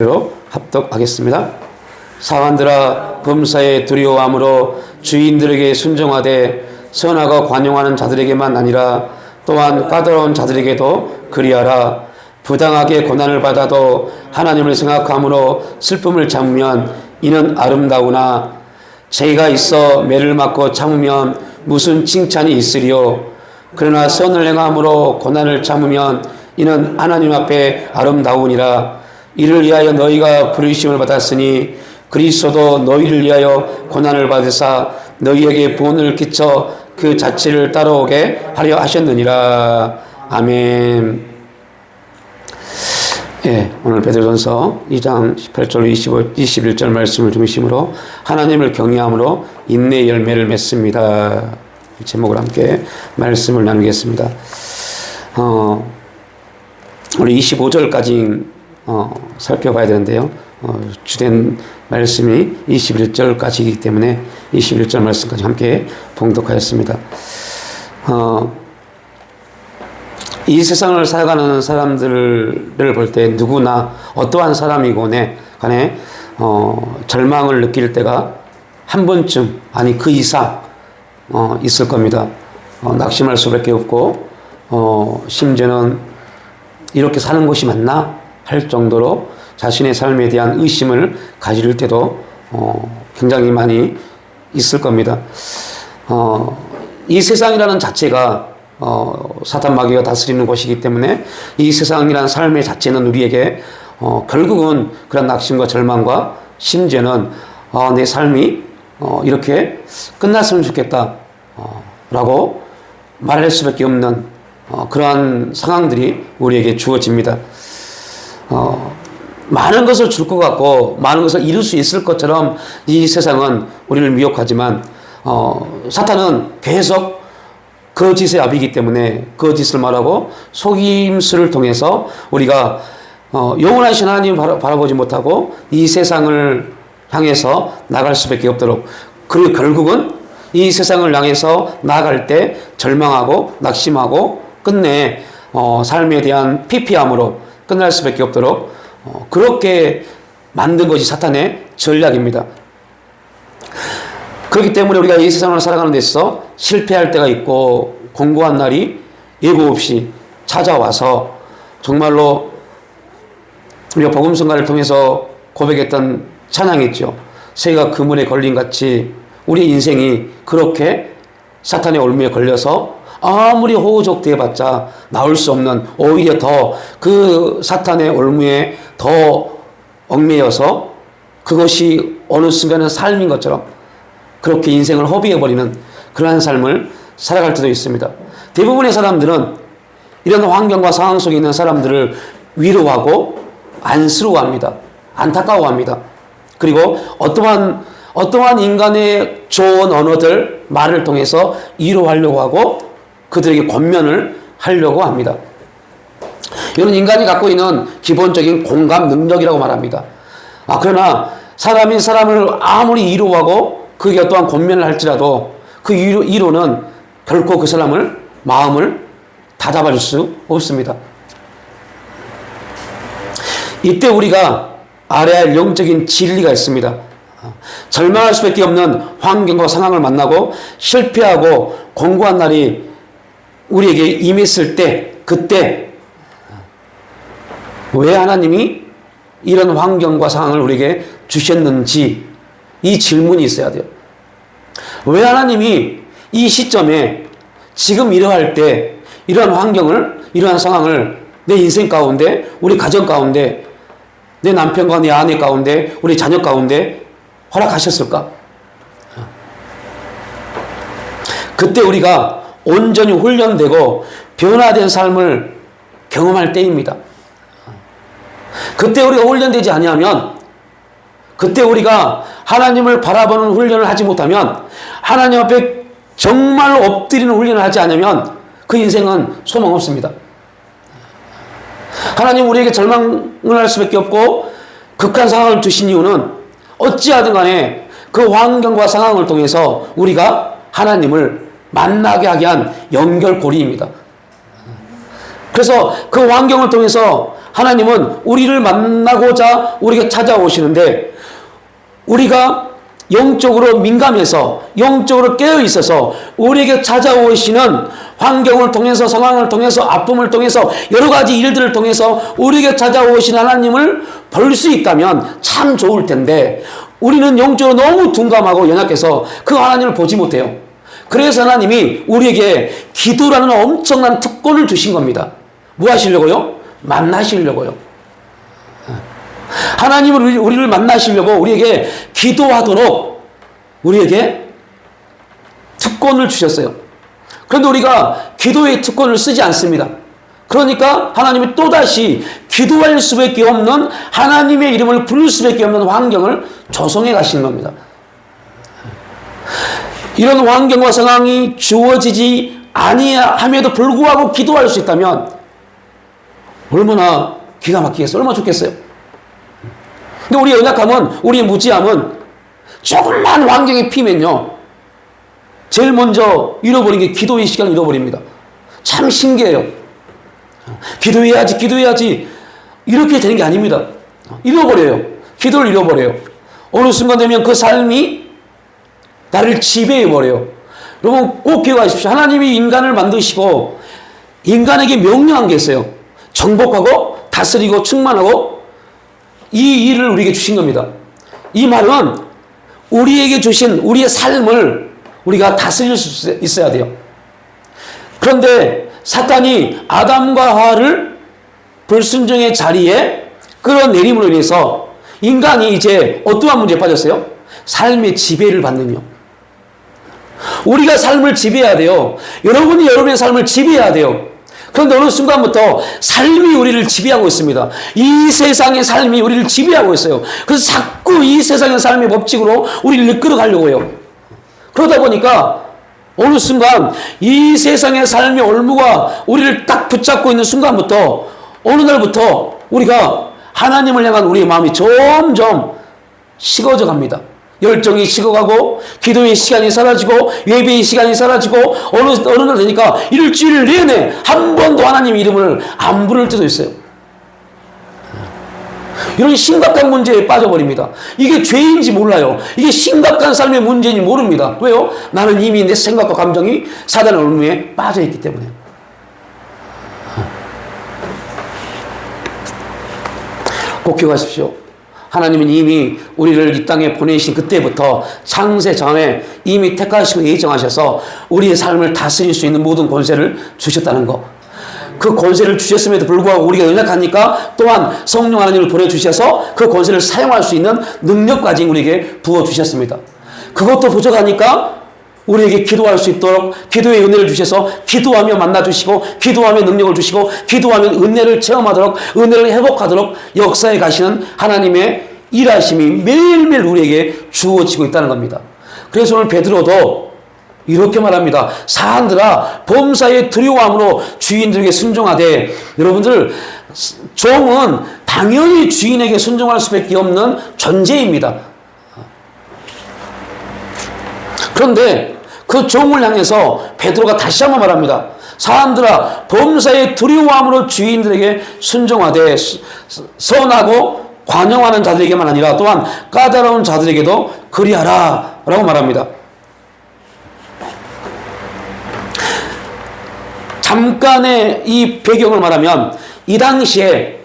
로 합독하겠습니다. 사환들아, 범사에 두려워함으로 주인들에게 순종하되 선하고 관용하는 자들에게만 아니라 또한 까다로운 자들에게도 그리하라. 부당하게 고난을 받아도 하나님을 생각함으로 슬픔을 참으면 이는 아름다우나 죄가 있어 매를 맞고 참으면 무슨 칭찬이 있으리요. 그러나 선을 행함으로 고난을 참으면 이는 하나님 앞에 아름다우니라. 이를 위하여 너희가 부르심을 받았으니 그리스도도 너희를 위하여 고난을 받으사 너희에게 본을 끼쳐 그 자체를 따라오게 하려 하셨느니라. 아멘. 예, 오늘 베드로전서 2장 18절 21절 말씀을 중심으로 하나님을 경외함으로 인내의 열매를 맺습니다. 이 제목을 함께 말씀을 나누겠습니다. 우리 25절까지 살펴봐야 되는데요. 주된 말씀이 21절까지이기 때문에 21절 말씀까지 함께 봉독하였습니다. 이 세상을 살아가는 사람들을 볼 때 누구나 어떠한 사람이건에 간에 절망을 느낄 때가 한 번쯤, 아니 그 이상 있을 겁니다. 낙심할 수밖에 없고 심지어는 이렇게 사는 것이 맞나 할 정도로 자신의 삶에 대한 의심을 가질 때도 굉장히 많이 있을 겁니다. 이 세상이라는 자체가 사탄 마귀가 다스리는 곳이기 때문에 이 세상이라는 삶의 자체는 우리에게 결국은 그런 낙심과 절망과 심지어는 내 삶이 이렇게 끝났으면 좋겠다 라고 말할 수밖에 없는 그러한 상황들이 우리에게 주어집니다. 많은 것을 줄 것 같고 많은 것을 이룰 수 있을 것처럼 이 세상은 우리를 미혹하지만 사탄은 계속 거짓의 아비이기 때문에 거짓을 말하고 속임수를 통해서 우리가 영원하신 하나님을 바라보지 못하고 이 세상을 향해서 나갈 수밖에 없도록, 그리고 결국은 이 세상을 향해서 나아갈 때 절망하고 낙심하고 끝내 삶에 대한 피폐함으로 끝날 수밖에 없도록 그렇게 만든 것이 사탄의 전략입니다. 그렇기 때문에 우리가 이 세상을 살아가는 데 있어서 실패할 때가 있고 공고한 날이 예고 없이 찾아와서 정말로 우리가 복음성가를 통해서 고백했던 찬양이죠. 새가 그물에 걸린 같이 우리 인생이 그렇게 사탄의 올무에 걸려서 아무리 호적대봤자 나올 수 없는, 오히려 더 그 사탄의 올무에 더 얽매여서 그것이 어느 순간은 삶인 것처럼 그렇게 인생을 허비해버리는 그러한 삶을 살아갈 때도 있습니다. 대부분의 사람들은 이런 환경과 상황 속에 있는 사람들을 위로하고 안쓰러워합니다. 안타까워합니다. 그리고 어떠한 인간의 좋은 언어들, 말을 통해서 위로하려고 하고 그들에게 권면을 하려고 합니다. 이런 인간이 갖고 있는 기본적인 공감 능력이라고 말합니다. 그러나 사람이 사람을 아무리 위로하고 그게 어떠한 권면을 할지라도 그 위로는 결코 그 사람을 마음을 다잡아줄 수 없습니다. 이때 우리가 알아야 할 영적인 진리가 있습니다. 절망할 수밖에 없는 환경과 상황을 만나고 실패하고 공고한 날이 우리에게 임했을 때, 그때 왜 하나님이 이런 환경과 상황을 우리에게 주셨는지 이 질문이 있어야 돼요. 왜 하나님이 이 시점에 지금 이러할 때 이러한 환경을, 이러한 상황을 내 인생 가운데, 우리 가정 가운데, 내 남편과 내 아내 가운데, 우리 자녀 가운데 허락하셨을까? 그때 우리가 온전히 훈련되고 변화된 삶을 경험할 때입니다. 그때 우리가 훈련되지 아니하면, 그때 우리가 하나님을 바라보는 훈련을 하지 못하면, 하나님 앞에 정말로 엎드리는 훈련을 하지 않으면 그 인생은 소망 없습니다. 하나님 우리에게 절망을 할 수밖에 없고 극한 상황을 주신 이유는 어찌하든 간에 그 환경과 상황을 통해서 우리가 하나님을 만나게 하게 한 연결고리입니다. 그래서 그 환경을 통해서 하나님은 우리를 만나고자 우리에게 찾아오시는데, 우리가 영적으로 민감해서 영적으로 깨어 있어서 우리에게 찾아오시는 환경을 통해서, 상황을 통해서, 아픔을 통해서, 여러 가지 일들을 통해서 우리에게 찾아오신 하나님을 볼 수 있다면 참 좋을 텐데, 우리는 영적으로 너무 둔감하고 연약해서 그 하나님을 보지 못해요. 그래서 하나님이 우리에게 기도라는 엄청난 특권을 주신 겁니다. 뭐 하시려고요? 만나시려고요. 하나님을, 우리를 만나시려고 우리에게 기도하도록 우리에게 특권을 주셨어요. 그런데 우리가 기도의 특권을 쓰지 않습니다. 그러니까 하나님이 또다시 기도할 수밖에 없는, 하나님의 이름을 부를 수밖에 없는 환경을 조성해 가시는 겁니다. 이런 환경과 상황이 주어지지 아니함에도 불구하고 기도할 수 있다면 얼마나 기가 막히겠어요? 얼마나 좋겠어요? 근데 우리의 연약함은, 우리의 무지함은 조금만 환경이 피면요, 제일 먼저 잃어버린 게 기도의 시간을 잃어버립니다. 참 신기해요. 기도해야지 이렇게 되는 게 아닙니다. 잃어버려요. 기도를 잃어버려요. 어느 순간 되면 그 삶이 나를 지배해버려요. 여러분 꼭 기억하십시오. 하나님이 인간을 만드시고 인간에게 명령한 게 있어요. 정복하고 다스리고 충만하고, 이 일을 우리에게 주신 겁니다. 이 말은 우리에게 주신 우리의 삶을 우리가 다스릴 수 있어야 돼요. 그런데 사탄이 아담과 하와를 불순종의 자리에 끌어내림으로 인해서 인간이 이제 어떠한 문제에 빠졌어요? 삶의 지배를 받는요. 우리가 삶을 지배해야 돼요. 여러분이 여러분의 삶을 지배해야 돼요. 그런데 어느 순간부터 삶이 우리를 지배하고 있습니다. 이 세상의 삶이 우리를 지배하고 있어요. 그래서 자꾸 이 세상의 삶의 법칙으로 우리를 이끌어가려고 해요. 그러다 보니까 어느 순간 이 세상의 삶의 올무가 우리를 딱 붙잡고 있는 순간부터, 어느 날부터 우리가 하나님을 향한 우리의 마음이 점점 식어져 갑니다. 열정이 식어가고, 기도의 시간이 사라지고, 예배의 시간이 사라지고, 어느 날 되니까 일주일 내내 한 번도 하나님 이름을 안 부를 때도 있어요. 이런 심각한 문제에 빠져버립니다. 이게 죄인지 몰라요. 이게 심각한 삶의 문제인지 모릅니다. 왜요? 나는 이미 내 생각과 감정이 사단의 올무에 빠져있기 때문에. 꼭 기억하십시오. 하나님은 이미 우리를 이 땅에 보내신 그때부터, 창세 전에 이미 택하시고 예정하셔서 우리의 삶을 다스릴 수 있는 모든 권세를 주셨다는 거. 그 권세를 주셨음에도 불구하고 우리가 연약하니까 또한 성령 하나님을 보내주셔서 그 권세를 사용할 수 있는 능력까지 우리에게 부어주셨습니다. 그것도 부족하니까 우리에게 기도할 수 있도록 기도의 은혜를 주셔서 기도하며 만나주시고, 기도하며 능력을 주시고, 기도하며 은혜를 체험하도록, 은혜를 회복하도록 역사에 가시는 하나님의 일하심이 매일매일 우리에게 주어지고 있다는 겁니다. 그래서 오늘 베드로도 이렇게 말합니다. 사람들아, 범사에 두려워함으로 주인들에게 순종하되. 여러분들, 종은 당연히 주인에게 순종할 수밖에 없는 존재입니다. 그런데 그 종을 향해서 베드로가 다시 한번 말합니다. 사람들아, 범사에 두려워함으로 주인들에게 순종하되 선하고 관용하는 자들에게만 아니라 또한 까다로운 자들에게도 그리하라 라고 말합니다. 잠깐의 이 배경을 말하면, 이 당시에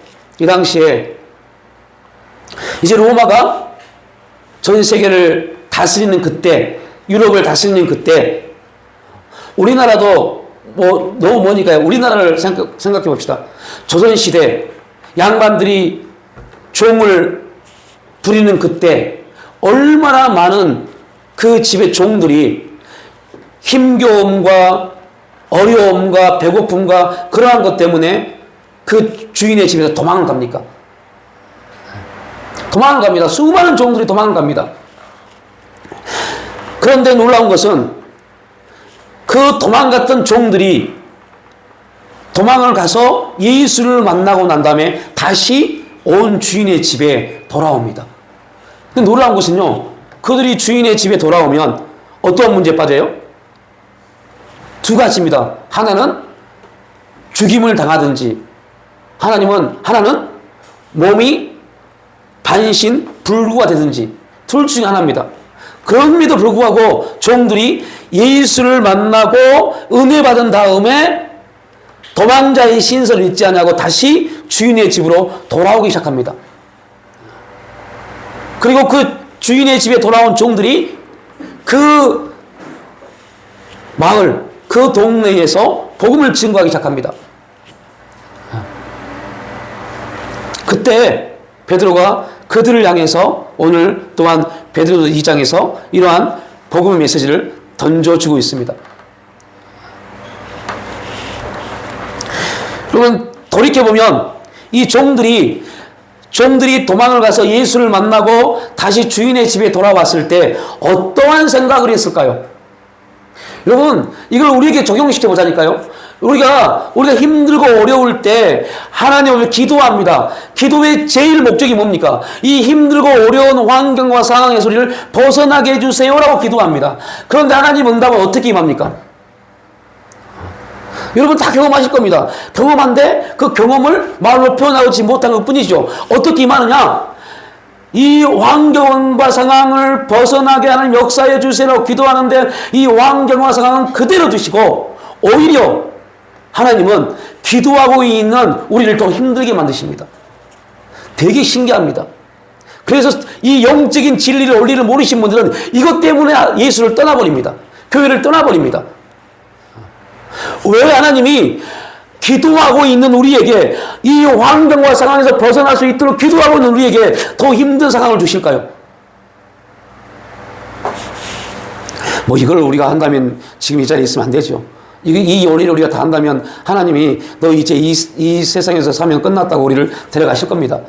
이제 로마가 전 세계를 다스리는 그때, 유럽을 다스리는 그때, 우리나라도 뭐 너무 머니까요. 우리나라를 생각해 봅시다. 조선시대 양반들이 종을 부리는 그때 얼마나 많은 그 집의 종들이 힘겨움과 어려움과 배고픔과 그러한 것 때문에 그 주인의 집에서 도망을 갑니까? 도망을 갑니다. 수많은 종들이 도망을 갑니다. 그런데 놀라운 것은 그 도망갔던 종들이 도망을 가서 예수를 만나고 난 다음에 다시 온 주인의 집에 돌아옵니다. 근데 놀라운 것은요, 그들이 주인의 집에 돌아오면 어떠한 문제에 빠져요? 두 가지입니다. 하나는 죽임을 당하든지, 하나는 몸이 반신 불구가 되든지 둘 중에 하나입니다. 그럼에도 불구하고 종들이 예수를 만나고 은혜 받은 다음에 도망자의 신설을 잊지 않냐고 다시 주인의 집으로 돌아오기 시작합니다. 그리고 그 주인의 집에 돌아온 종들이 그 마을, 그 동네에서 복음을 증거하기 시작합니다. 그때 베드로가 그들을 향해서 오늘 또한 베드로 2장에서 이러한 복음의 메시지를 던져주고 있습니다. 여러분, 돌이켜보면 이 종들이 도망을 가서 예수를 만나고 다시 주인의 집에 돌아왔을 때 어떠한 생각을 했을까요? 여러분, 이걸 우리에게 적용시켜 보자니까요. 우리가 힘들고 어려울 때 하나님을 기도합니다. 기도의 제일 목적이 뭡니까? 이 힘들고 어려운 환경과 상황에서 우리를 벗어나게 해주세요라고 기도합니다. 그런데 하나님 응답은 어떻게 임합니까? 여러분 다 경험하실 겁니다. 경험한데 그 경험을 말로 표현하지 못한 것 뿐이죠. 어떻게 임하느냐? 이 환경과 상황을 벗어나게 하는 역사해 주세요라고 기도하는데 이 환경과 상황은 그대로 두시고 오히려 하나님은 기도하고 있는 우리를 더 힘들게 만드십니다. 되게 신기합니다. 그래서 이 영적인 진리를 원리를 모르신 분들은 이것 때문에 예수를 떠나버립니다. 교회를 떠나버립니다. 왜 하나님이 기도하고 있는 우리에게 이 환경과 상황에서 벗어날 수 있도록 기도하고 있는 우리에게 더 힘든 상황을 주실까요? 뭐 이걸 우리가 한다면 지금 이 자리에 있으면 안 되죠. 이 원리를 우리가 다 한다면 하나님이 너 이제 이 세상에서 사명 끝났다고 우리를 데려가실 겁니다.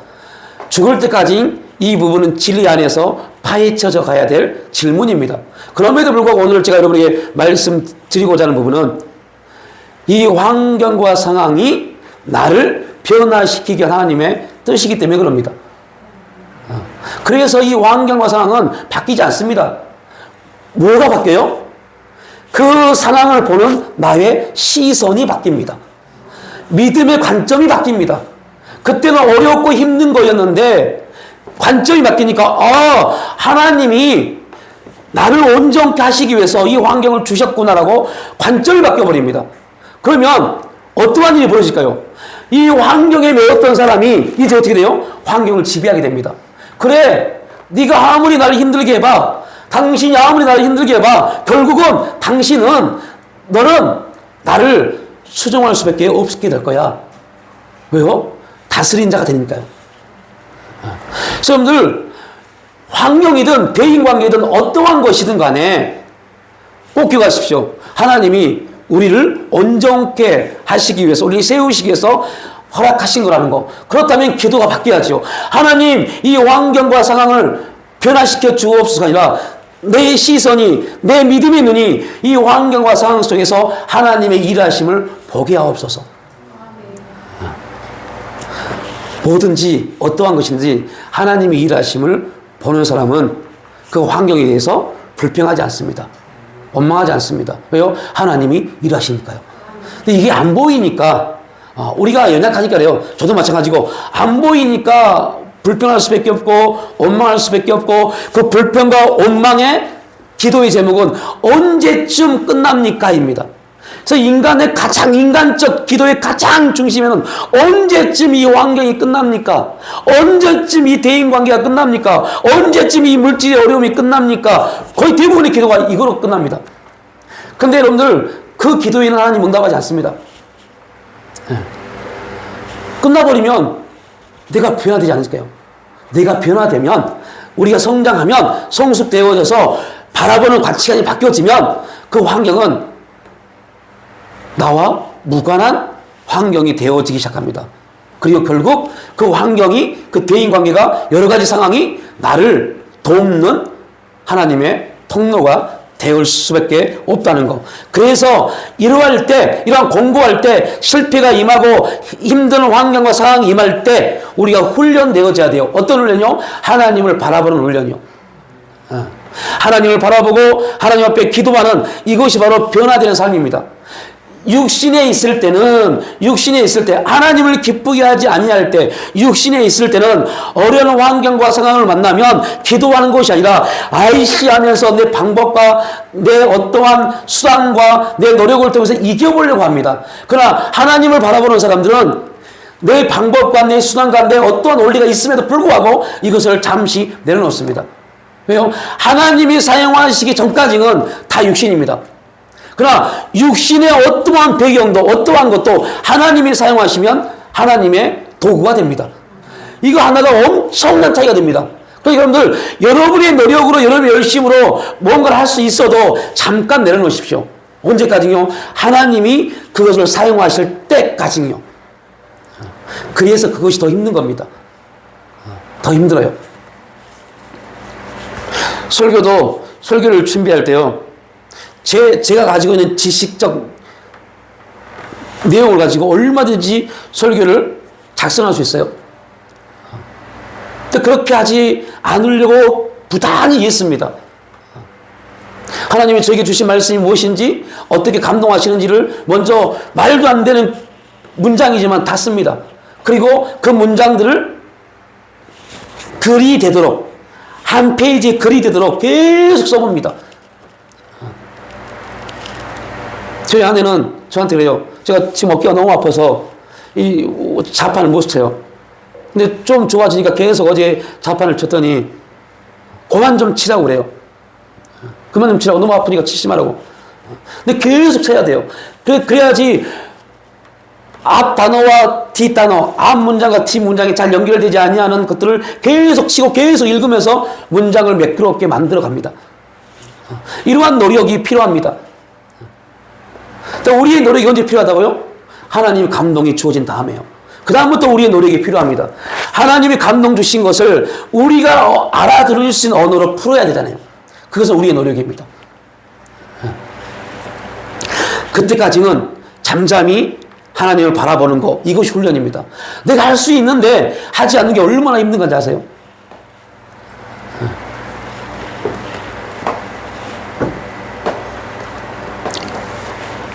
죽을 때까지 이 부분은 진리 안에서 파헤쳐져 가야 될 질문입니다. 그럼에도 불구하고 오늘 제가 여러분에게 말씀드리고자 하는 부분은 이 환경과 상황이 나를 변화시키기 위한 하나님의 뜻이기 때문에 그럽니다. 그래서 이 환경과 상황은 바뀌지 않습니다. 뭐가 바뀌어요? 그 상황을 보는 나의 시선이 바뀝니다. 믿음의 관점이 바뀝니다. 그때는 어렵고 힘든 거였는데 관점이 바뀌니까 하나님이 나를 온전케 하시기 위해서 이 환경을 주셨구나라고 관점이 바뀌어버립니다. 그러면 어떠한 일이 벌어질까요? 이 환경에 매였던 사람이 이제 어떻게 돼요? 환경을 지배하게 됩니다. 그래, 네가 아무리 나를 힘들게 해봐, 당신이 아무리 나를 힘들게 해봐, 결국은 너는 나를 수정할 수밖에 없게 될 거야. 왜요? 다스린 자가 되니까요. 여러분들, 환경이든 대인관계든 어떠한 것이든 간에 꼭 기억하십시오. 하나님이 우리를 온전케 하시기 위해서, 우리를 세우시기 위해서 허락하신 거라는 거. 그렇다면 기도가 바뀌어야죠. 하나님, 이 환경과 상황을 변화시켜 주옵소서가 아니라 내 시선이, 내 믿음의 눈이 이 환경과 상황 속에서 하나님의 일하심을 보게 하옵소서. 뭐든지 어떠한 것인지 하나님의 일하심을 보는 사람은 그 환경에 대해서 불평하지 않습니다. 원망하지 않습니다. 왜요? 하나님이 일하시니까요. 근데 이게 안 보이니까, 우리가 연약하니까 그래요. 저도 마찬가지고, 안 보이니까 불평할 수밖에 없고, 원망할 수밖에 없고, 그 불평과 원망의 기도의 제목은 언제쯤 끝납니까? 입니다. 그래서 인간적 기도의 가장 중심에는 언제쯤 이 환경이 끝납니까? 언제쯤 이 대인관계가 끝납니까? 언제쯤 이 물질의 어려움이 끝납니까? 거의 대부분의 기도가 이거로 끝납니다. 근데 여러분들, 그 기도에는 하나님 응답하지 않습니다. 끝나버리면 내가 변화되지 않을까요? 내가 변화되면, 우리가 성장하면, 성숙되어져서 바라보는 가치관이 바뀌어지면 그 환경은 나와 무관한 환경이 되어지기 시작합니다. 그리고 결국 그 환경이, 그 대인관계가, 여러 가지 상황이 나를 돕는 하나님의 통로가 되올 수밖에 없다는 것. 그래서 이러한 공고할 때, 실패가 임하고 힘든 환경과 상황이 임할 때 우리가 훈련되어져야 돼요. 어떤 훈련이요? 하나님을 바라보는 훈련이요. 하나님을 바라보고 하나님 앞에 기도하는, 이것이 바로 변화되는 삶입니다. 육신에 있을 때 하나님을 기쁘게 하지 아니할 때, 육신에 있을 때는 어려운 환경과 상황을 만나면 기도하는 것이 아니라 아이씨 하면서 내 방법과 내 어떠한 수단과 내 노력을 통해서 이겨보려고 합니다. 그러나 하나님을 바라보는 사람들은 내 방법과 내 수단과 내 어떠한 원리가 있음에도 불구하고 이것을 잠시 내려놓습니다. 왜요? 하나님이 사용하시기 전까지는 다 육신입니다. 그러나 육신의 어떠한 배경도 어떠한 것도 하나님이 사용하시면 하나님의 도구가 됩니다. 이거 하나가 엄청난 차이가 됩니다. 그러니까 여러분들, 여러분의 노력으로 여러분의 열심으로 뭔가를 할 수 있어도 잠깐 내려놓으십시오. 언제까지요? 하나님이 그것을 사용하실 때까지요. 그래서 그것이 더 힘든 겁니다. 더 힘들어요. 설교를 준비할 때요, 제가 가지고 있는 지식적 내용을 가지고 얼마든지 설교를 작성할 수 있어요. 근데 그렇게 하지 않으려고 부단히 했습니다. 하나님이 저에게 주신 말씀이 무엇인지, 어떻게 감동하시는지를 먼저 말도 안 되는 문장이지만 다 씁니다. 그리고 그 문장들을 글이 되도록, 한 페이지에 글이 되도록 계속 써봅니다. 저희 아내는 저한테 그래요. 제가 지금 어깨가 너무 아파서 이 자판을 못 쳐요. 근데 좀 좋아지니까 계속 어제 자판을 쳤더니 그만 좀 치라고 그래요. 그만 좀 치라고. 너무 아프니까 치지 말라고. 근데 계속 쳐야 돼요. 그래야지 앞 단어와 뒷 단어, 앞 문장과 뒷 문장이 잘 연결되지 아니하는 것들을 계속 치고 계속 읽으면서 문장을 매끄럽게 만들어 갑니다. 이러한 노력이 필요합니다. 우리의 노력이 언제 필요하다고요? 하나님의 감동이 주어진 다음에요. 그 다음부터 우리의 노력이 필요합니다. 하나님이 감동 주신 것을 우리가 알아들을 수 있는 언어로 풀어야 되잖아요. 그것은 우리의 노력입니다. 그때까지는 잠잠히 하나님을 바라보는 거, 이것이 훈련입니다. 내가 할 수 있는데 하지 않는 게 얼마나 힘든 건지 아세요?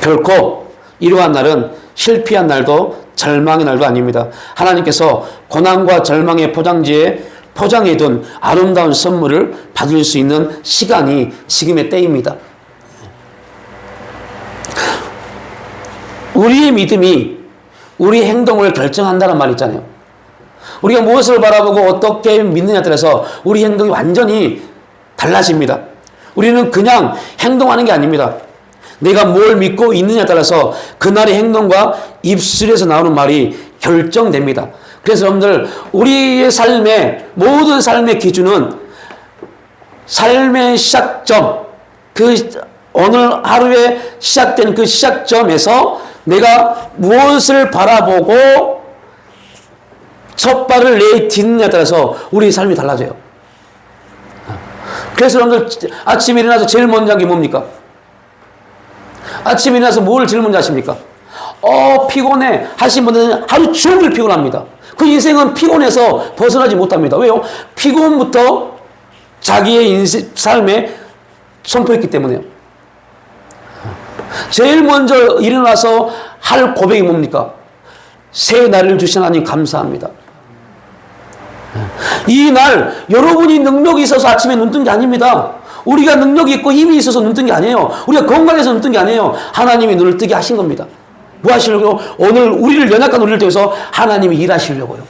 결코 이러한 날은 실패한 날도 절망의 날도 아닙니다. 하나님께서 고난과 절망의 포장지에 포장해둔 아름다운 선물을 받을 수 있는 시간이 지금의 때입니다. 우리의 믿음이 우리의 행동을 결정한다는 말이 있잖아요. 우리가 무엇을 바라보고 어떻게 믿느냐에 따라서 우리 행동이 완전히 달라집니다. 우리는 그냥 행동하는 게 아닙니다. 내가 뭘 믿고 있느냐에 따라서 그날의 행동과 입술에서 나오는 말이 결정됩니다. 그래서 여러분들, 우리의 삶의 모든 삶의 기준은 삶의 시작점, 그 오늘 하루에 시작된 그 시작점에서 내가 무엇을 바라보고 첫 발을 내딛느냐에 따라서 우리의 삶이 달라져요. 그래서 여러분들, 아침에 일어나서 제일 먼저 한 게 뭡니까? 아침에 일어나서 뭘 제일 먼저 하십니까? 피곤해 하신 분들은 하루 종일 피곤합니다. 그 인생은 피곤해서 벗어나지 못합니다. 왜요? 피곤부터 자기의 삶에 선포했기 때문에요. 제일 먼저 일어나서 할 고백이 뭡니까? 새 날을 주신 하나님 감사합니다. 이 날 여러분이 능력이 있어서 아침에 눈 뜬 게 아닙니다. 우리가 능력이 있고 힘이 있어서 눈 뜬 게 아니에요. 우리가 건강해서 눈 뜬 게 아니에요. 하나님이 눈을 뜨게 하신 겁니다. 뭐 하시려고요? 오늘 우리를, 연약한 우리를 통해서 하나님이 일하시려고요.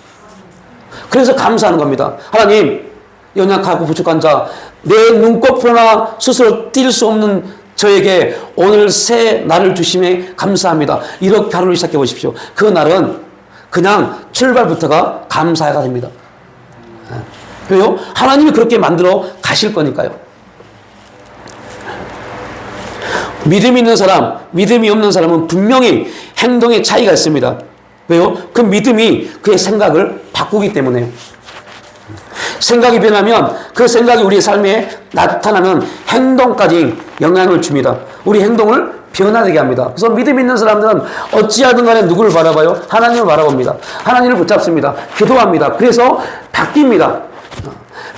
그래서 감사하는 겁니다. 하나님, 연약하고 부족한 자, 내 눈꺼풀 스스로 뛸 수 없는 저에게 오늘 새 날을 주심에 감사합니다. 이렇게 하루를 시작해 보십시오. 그 날은 그냥 출발부터가 감사가 됩니다. 왜요? 하나님이 그렇게 만들어 가실 거니까요. 믿음이 있는 사람, 믿음이 없는 사람은 분명히 행동의 차이가 있습니다. 왜요? 그 믿음이 그의 생각을 바꾸기 때문에요. 생각이 변하면 그 생각이 우리의 삶에 나타나는 행동까지 영향을 줍니다. 우리 행동을 변화되게 합니다. 그래서 믿음 있는 사람들은 어찌하든 간에 누구를 바라봐요? 하나님을 바라봅니다. 하나님을 붙잡습니다. 기도합니다. 그래서 바뀝니다.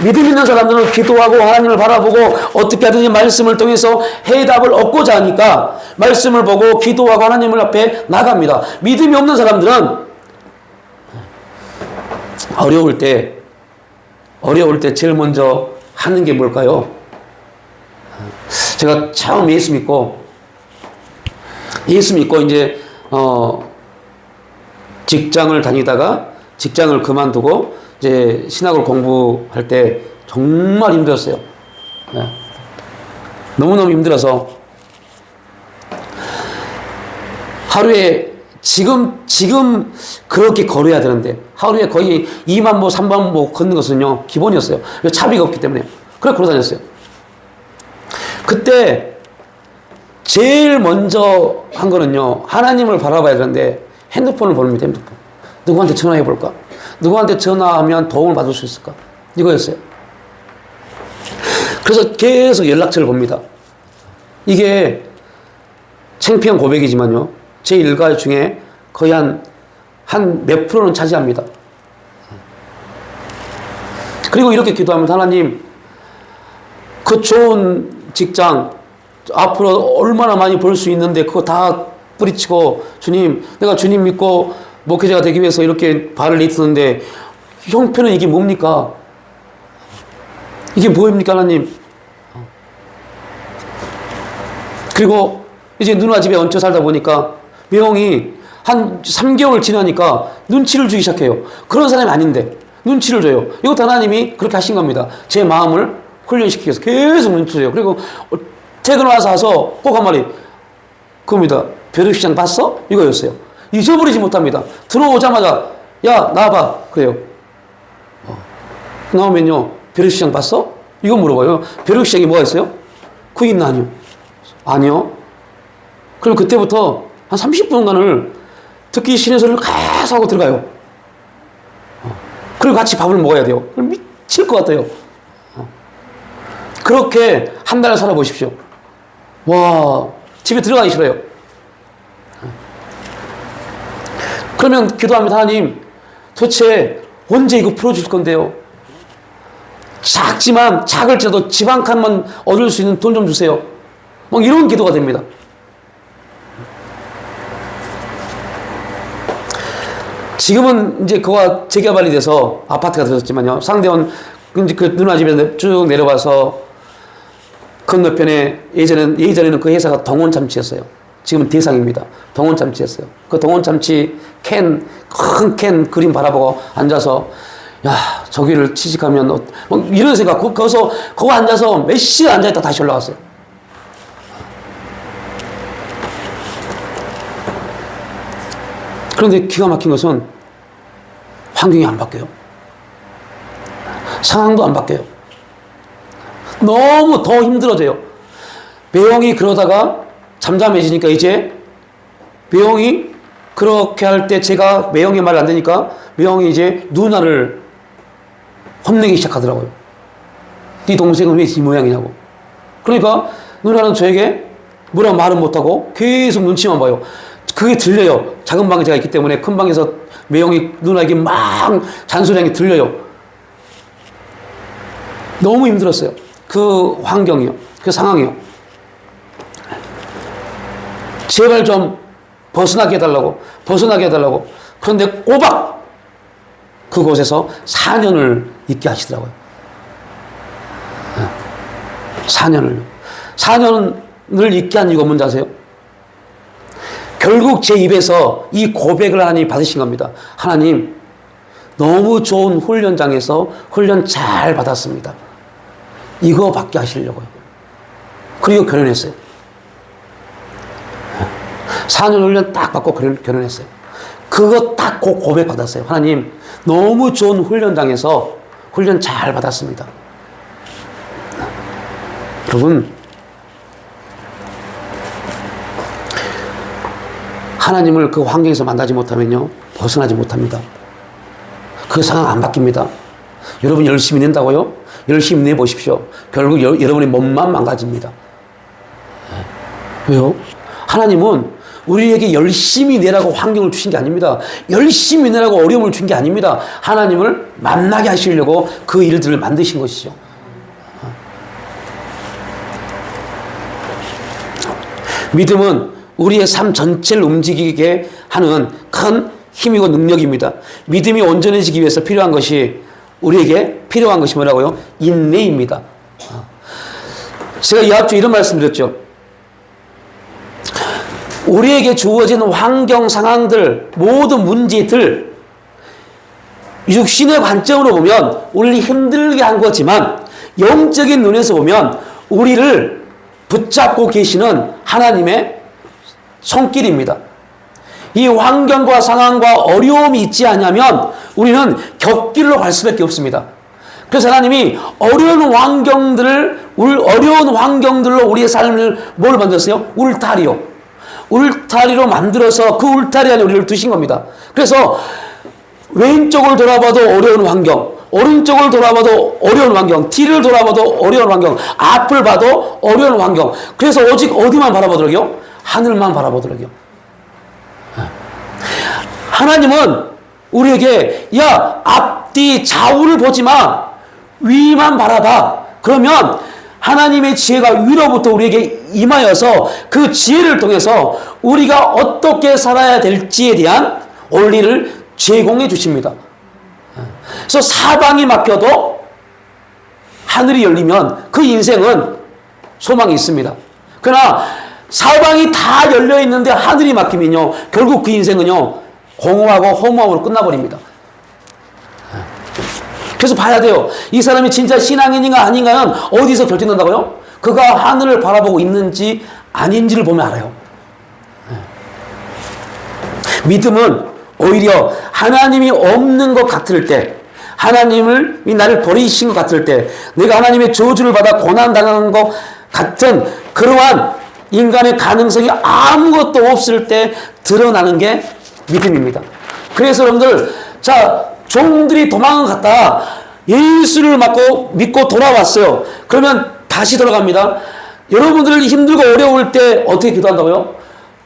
믿음 있는 사람들은 기도하고 하나님을 바라보고 어떻게 하든지 말씀을 통해서 해답을 얻고자 하니까 말씀을 보고 기도하고 하나님을 앞에 나갑니다. 믿음이 없는 사람들은 어려울 때 제일 먼저 하는 게 뭘까요? 제가 처음 예수 믿고 이제 직장을 다니다가 직장을 그만두고 이제 신학을 공부할 때 정말 힘들었어요. 네. 너무너무 힘들어서 하루에 지금 그렇게 걸어야 되는데 하루에 거의 2만 보, 3만 보 걷는 것은요 기본이었어요. 차비가 없기 때문에. 그래 걸어 다녔어요. 그때 제일 먼저 한 거는요 하나님을 바라봐야 되는데 핸드폰을 보냅니다. 핸드폰. 누구한테 전화해 볼까? 누구한테 전화하면 도움을 받을 수 있을까? 이거였어요. 그래서 계속 연락처를 봅니다. 이게 창피한 고백이지만요. 제 일과 중에 거의 한 몇 프로는 차지합니다. 그리고 이렇게 기도하면 하나님 그 좋은 직장 앞으로 얼마나 많이 벌 수 있는데 그거 다 뿌리치고 주님 내가 주님 믿고 목회자가 되기 위해서 이렇게 발을 내딛는데 형편은 이게 뭡니까? 이게 뭐입니까 하나님? 그리고 이제 누나 집에 얹혀 살다 보니까 매형이 한 3개월 지나니까 눈치를 주기 시작해요. 그런 사람이 아닌데 눈치를 줘요. 이것도 하나님이 그렇게 하신 겁니다. 제 마음을 훈련시키기 위해서 계속 눈치 줘요. 그리고 퇴근 와서 꼭 한마디 그겁니다. 벼룩시장 봤어? 이거였어요. 잊어버리지 못합니다. 들어오자마자 야 나와봐 그래요. 나오면요 벼룩시장 봤어? 이거 물어봐요. 벼룩시장에 뭐가 있어요? 그 있나 아니요? 아니요. 그럼 그때부터 한 30분간을 듣기 싫은 소리를 계속 하고 들어가요. 그리고 같이 밥을 먹어야 돼요. 미칠 것 같아요. 그렇게 한 달을 살아보십시오. 와 집에 들어가기 싫어요. 그러면 기도합니다. 하나님 도대체 언제 이거 풀어줄 건데요? 작을지라도 집 한 칸만 얻을 수 있는 돈 좀 주세요. 막 이런 기도가 됩니다. 지금은 이제 그와 재개발이 돼서 아파트가 들었지만요. 상대원 그 누나 집에 쭉 내려와서 건너편에 예전에는 그 회사가 동원참치였어요. 지금은 대상입니다. 동원참치였어요. 그 동원참치 큰 캔 그림 바라보고 앉아서 야 저기를 취직하면 뭐 이런 생각 거기서 앉아서 몇 시간 앉아있다 다시 올라왔어요. 그런데 기가 막힌 것은 환경이 안 바뀌어요. 상황도 안 바뀌어요. 너무 더 힘들어져요. 매형이 그러다가 잠잠해지니까 이제 매형이 그렇게 할 때 제가 매형의 말을 안 되니까 매형이 이제 누나를 혼내기 시작하더라고요. 네 동생은 왜 이 모양이냐고. 그러니까 누나는 저에게 뭐라고 말은 못하고 계속 눈치만 봐요. 그게 들려요. 작은 방에 제가 있기 때문에 큰 방에서 매형이 누나에게 막 잔소리하는 게 들려요. 너무 힘들었어요. 그 환경이요. 그 상황이요. 제발 좀 벗어나게 해달라고. 그런데 꼬박 그곳에서 4년을 있게 하시더라고요. 4년을 있게 한 이유가 뭔지 아세요? 결국 제 입에서 이 고백을 하나님이 받으신 겁니다. 하나님, 너무 좋은 훈련장에서 훈련 잘 받았습니다. 이거 받게 하시려고요. 그리고 결혼했어요. 4년 훈련 딱 받고 결혼했어요. 그거 딱 고백 받았어요. 하나님, 너무 좋은 훈련장에서 훈련 잘 받았습니다. 여러분, 하나님을 그 환경에서 만나지 못하면요, 벗어나지 못합니다. 그 상황 안 바뀝니다. 여러분 열심히 낸다고요? 열심히 내보십시오. 결국 여러분의 몸만 망가집니다. 왜요? 하나님은 우리에게 열심히 내라고 환경을 주신 게 아닙니다. 열심히 내라고 어려움을 준 게 아닙니다. 하나님을 만나게 하시려고 그 일들을 만드신 것이죠. 믿음은 우리의 삶 전체를 움직이게 하는 큰 힘이고 능력입니다. 믿음이 온전해지기 위해서 필요한 것이 뭐라고요? 인내입니다. 제가 이 앞주에 이런 말씀 드렸죠. 우리에게 주어진 환경 상황들, 모든 문제들, 육신의 관점으로 보면 우리를 힘들게 한 거지만 영적인 눈에서 보면 우리를 붙잡고 계시는 하나님의 손길입니다. 이 환경과 상황과 어려움이 있지 않으면 우리는 곁길로 갈 수밖에 없습니다. 그래서 하나님이 어려운 환경들로 우리의 삶을 뭘 만들었어요? 울타리로 만들어서 그 울타리 안에 우리를 두신 겁니다. 그래서 왼쪽을 돌아봐도 어려운 환경, 오른쪽을 돌아봐도 어려운 환경, 뒤를 돌아봐도 어려운 환경, 앞을 봐도 어려운 환경. 그래서 오직 어디만 바라보더라고요? 하늘만 바라보더라고요. 하나님은 우리에게 앞뒤 좌우를 보지 마. 위만 바라봐. 그러면 하나님의 지혜가 위로부터 우리에게 임하여서 그 지혜를 통해서 우리가 어떻게 살아야 될지에 대한 원리를 제공해 주십니다. 그래서 사방이 막혀도 하늘이 열리면 그 인생은 소망이 있습니다. 그러나 사방이 다 열려 있는데 하늘이 막히면요, 결국 그 인생은요, 공허하고 허무함으로 끝나버립니다. 그래서 봐야 돼요. 이 사람이 진짜 신앙인인가 아닌가는 어디서 결정된다고요? 그가 하늘을 바라보고 있는지 아닌지를 보면 알아요. 믿음은 오히려 하나님이 없는 것 같을 때, 하나님이 나를 버리신 것 같을 때, 내가 하나님의 저주를 받아 고난당하는 것 같은 그러한 인간의 가능성이 아무것도 없을 때 드러나는 게 믿음입니다. 그래서 여러분들, 종들이 도망을 갔다 예수를 믿고 돌아왔어요. 그러면 다시 돌아갑니다. 여러분들 힘들고 어려울 때 어떻게 기도한다고요?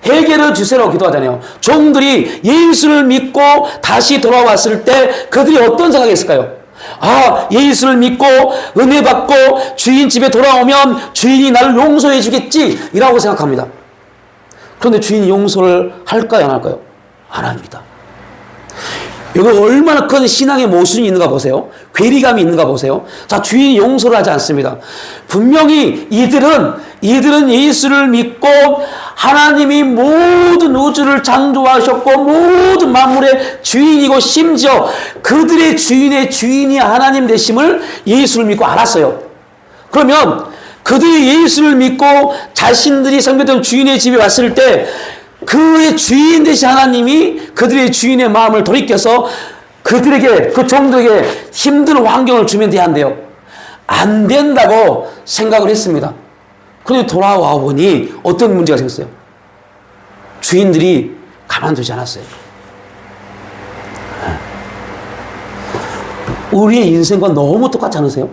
해결해 주세요라고 기도하잖아요. 종들이 예수를 믿고 다시 돌아왔을 때 그들이 어떤 생각이 있을까요? 예수를 믿고 은혜 받고 주인 집에 돌아오면 주인이 나를 용서해 주겠지 이라고 생각합니다. 그런데 주인이 용서를 할까요, 안 할까요? 안 합니다. 이거 얼마나 큰 신앙의 모순이 있는가 보세요. 괴리감이 있는가 보세요. 주인이 용서를 하지 않습니다. 분명히 이들은 예수를 믿고 하나님이 모든 우주를 창조하셨고 모든 만물의 주인이고 심지어 그들의 주인의 주인이 하나님 되심을 예수를 믿고 알았어요. 그러면 그들이 예수를 믿고 자신들이 섬기던 주인의 집에 왔을 때 그의 주인 되신 하나님이 그들의 주인의 마음을 돌이켜서 그들에게, 그 종들에게 힘든 환경을 주면 돼한대요. 안 된다고 생각을 했습니다. 그런데 돌아와 보니 어떤 문제가 생겼어요? 주인들이 가만두지 않았어요. 우리의 인생과 너무 똑같지 않으세요?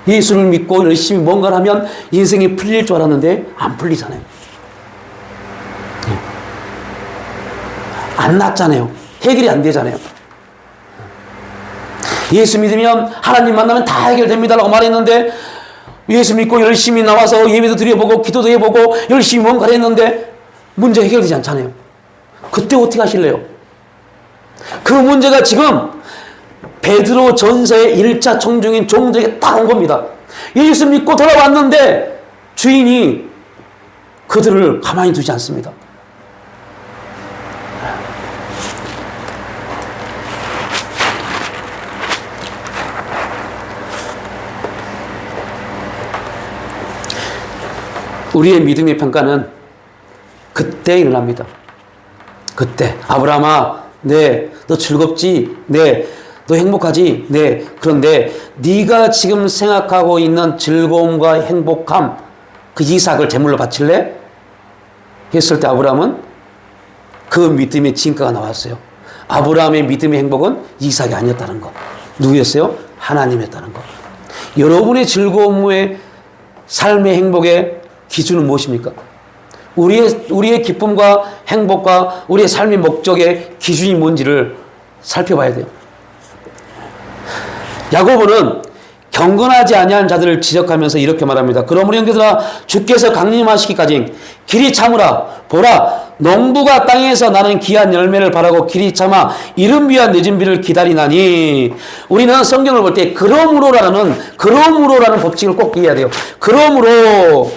예수를 믿고 열심히 뭔가를 하면 인생이 풀릴 줄 알았는데 안 풀리잖아요. 안 낫잖아요. 해결이 안 되잖아요. 예수 믿으면 하나님 만나면 다 해결됩니다라고 말했는데 예수 믿고 열심히 나와서 예배도 드려보고 기도도 해보고 열심히 뭔가를 했는데 문제 해결되지 않잖아요. 그때 어떻게 하실래요? 그 문제가 지금 베드로 전서의 1차 청중인 종들에게 딱 온 겁니다. 예수 믿고 돌아왔는데 주인이 그들을 가만히 두지 않습니다. 우리의 믿음의 평가는 그때 일어납니다. 그때 아브라함아, 네, 너 즐겁지? 네, 너 행복하지? 네. 그런데 네가 지금 생각하고 있는 즐거움과 행복함, 그 이삭을 제물로 바칠래? 했을 때 아브라함은 그 믿음의 진가가 나왔어요. 아브라함의 믿음의 행복은 이삭이 아니었다는 거. 누구였어요? 하나님이었다는 거. 여러분의 즐거움의 삶의 행복의 기준은 무엇입니까? 우리의 기쁨과 행복과 우리의 삶의 목적의 기준이 뭔지를 살펴봐야 돼요. 야고보는 경건하지 아니한 자들을 지적하면서 이렇게 말합니다. 그러므로 형제들아 주께서 강림하시기까지 길이 참으라. 보라 농부가 땅에서 나는 귀한 열매를 바라고 길이 참아 이른 비와 늦은 비를 기다리나니. 우리는 성경을 볼 때 그러므로라는 법칙을 꼭 이해해야 돼요. 그러므로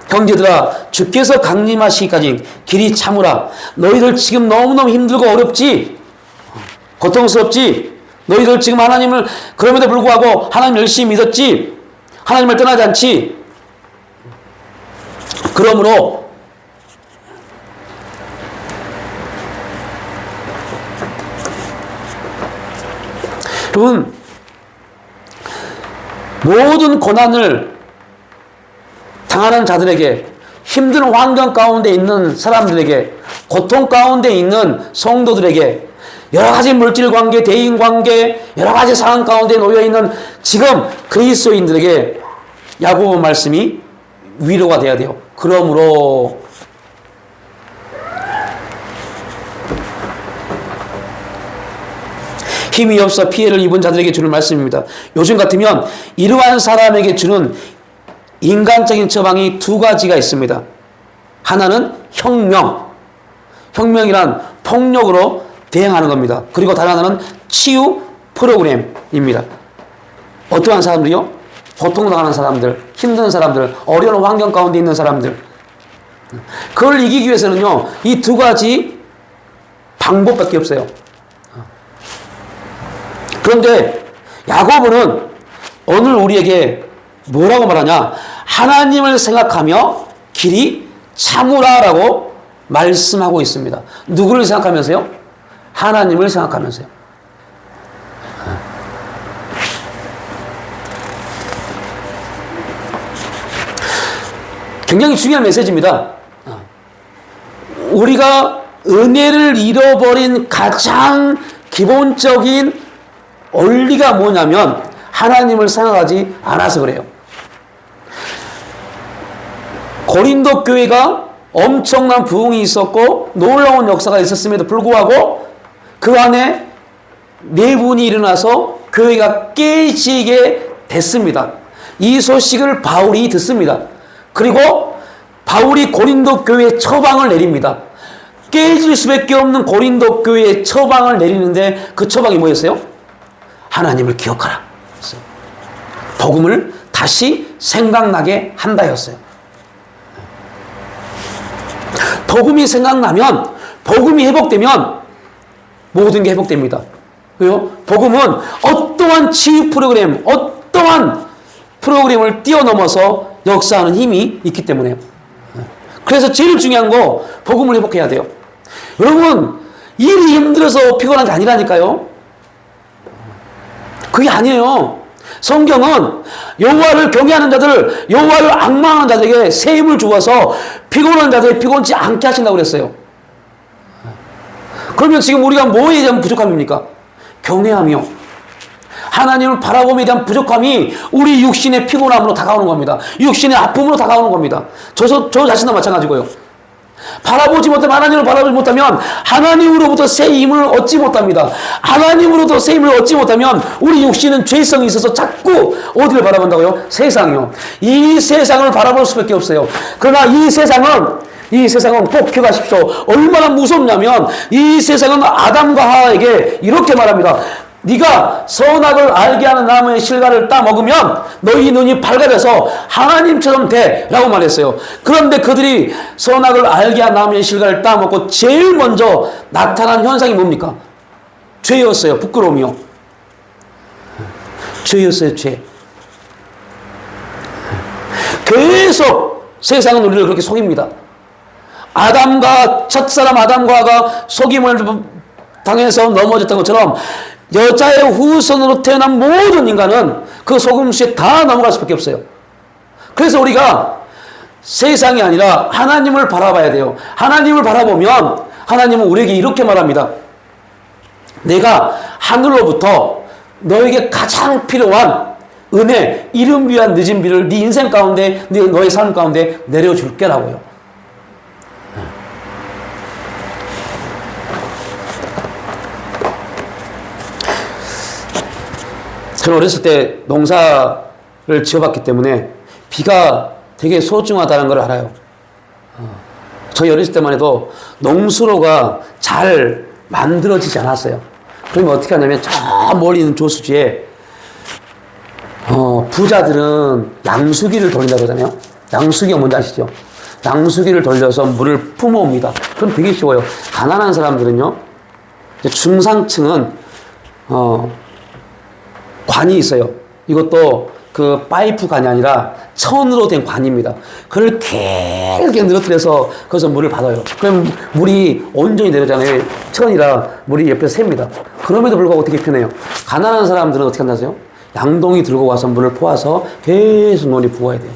형제들아 주께서 강림하시기까지 길이 참으라. 너희들 지금 너무너무 힘들고 어렵지? 고통스럽지? 너희들 지금 하나님을 그럼에도 불구하고 하나님 열심히 믿었지? 하나님을 떠나지 않지? 그러므로 여러분 모든 고난을 당하는 자들에게, 힘든 환경 가운데 있는 사람들에게, 고통 가운데 있는 성도들에게, 여러 가지 물질 관계, 대인 관계, 여러 가지 상황 가운데 놓여 있는 지금 그리스도인들에게 야고보 말씀이 위로가 돼야 돼요. 그러므로 힘이 없어 피해를 입은 자들에게 주는 말씀입니다. 요즘 같으면 이러한 사람에게 주는 인간적인 처방이 두 가지가 있습니다. 하나는 혁명. 혁명이란 폭력으로 대응하는 겁니다. 그리고 다른 하나는 치유 프로그램입니다. 어떠한 사람들이요? 고통당하는 사람들, 힘든 사람들, 어려운 환경 가운데 있는 사람들. 그걸 이기기 위해서는요, 이 두 가지 방법밖에 없어요. 그런데 야고보는 오늘 우리에게 뭐라고 말하냐? 하나님을 생각하며 길이 참으라라고 말씀하고 있습니다. 누구를 생각하면서요? 하나님을 생각하면서요. 굉장히 중요한 메시지입니다. 우리가 은혜를 잃어버린 가장 기본적인 원리가 뭐냐면 하나님을 생각하지 않아서 그래요. 고린도 교회가 엄청난 부흥이 있었고 놀라운 역사가 있었음에도 불구하고 그 안에 내분이 일어나서 교회가 깨지게 됐습니다. 이 소식을 바울이 듣습니다. 그리고 바울이 고린도 교회에 처방을 내립니다. 깨질 수밖에 없는 고린도 교회에 처방을 내리는데 그 처방이 뭐였어요? 하나님을 기억하라. 복음을 다시 생각나게 한다였어요. 복음이 생각나면, 복음이 회복되면 모든 게 회복됩니다. 왜요? 복음은 어떠한 치유 프로그램, 어떠한 프로그램을 뛰어넘어서 역사하는 힘이 있기 때문에요. 그래서 제일 중요한 거 복음을 회복해야 돼요. 여러분 일이 힘들어서 피곤한 게 아니라니까요. 그게 아니에요. 성경은 여호와를 경외하는 자들, 여호와를 앙망하는 자들에게 새 힘을 주어서 피곤한 자들이 피곤치 않게 하신다고 그랬어요. 그러면 지금 우리가 뭐에 대한 부족함입니까? 경외하며 하나님을 바라봄에 대한 부족함이 우리 육신의 피곤함으로 다가오는 겁니다. 육신의 아픔으로 다가오는 겁니다. 저 자신도 마찬가지고요. 바라보지 못하면, 하나님을 바라보지 못하면 하나님으로부터 새 힘을 얻지 못합니다. 하나님으로부터 새 힘을 얻지 못하면 우리 육신은 죄성이 있어서 자꾸 어디를 바라본다고요? 세상이요. 이 세상을 바라볼 수밖에 없어요. 그러나 이 세상은 꼭 기억하십시오. 얼마나 무섭냐면 이 세상은 아담과 하와에게 이렇게 말합니다. 네가 선악을 알게 하는 나무의 실과를 따먹으면 너희 눈이 밝아져서 하나님처럼 돼 라고 말했어요. 그런데 그들이 선악을 알게 한 나무의 실과를 따먹고 제일 먼저 나타난 현상이 뭡니까? 죄였어요. 부끄러움이요. 죄였어요. 죄. 계속 세상은 우리를 그렇게 속입니다. 첫사람 아담과 하와가 속임을 당해서 넘어졌던 것처럼 여자의 후손으로 태어난 모든 인간은 그 속임수에 다 넘어갈 수밖에 없어요. 그래서 우리가 세상이 아니라 하나님을 바라봐야 돼요. 하나님을 바라보면 하나님은 우리에게 이렇게 말합니다. 내가 하늘로부터 너에게 가장 필요한 은혜, 이름 위한 늦은 비를 네 인생 가운데, 너의 삶 가운데 내려줄게라고요. 저는 어렸을 때 농사를 지어봤기 때문에 비가 되게 소중하다는 걸 알아요. 저희 어렸을 때만 해도 농수로가 잘 만들어지지 않았어요. 그러면 어떻게 하냐면 저 멀리 있는 조수지에 부자들은 양수기를 돌린다고 하잖아요. 양수기가 뭔지 아시죠? 양수기를 돌려서 물을 품어옵니다. 그럼 되게 쉬워요. 가난한 사람들은요, 중상층은 관이 있어요. 이것도 그 파이프 관이 아니라 천으로 된 관입니다. 그걸 길게 늘어뜨려서 거기서 물을 받아요. 그럼 물이 온전히 내려잖아요. 천이라 물이 옆에서 셉니다. 그럼에도 불구하고 어떻게 편해요? 가난한 사람들은 어떻게 한다세요? 양동이 들고 와서 물을 퍼와서 계속 논이 부어야 돼요.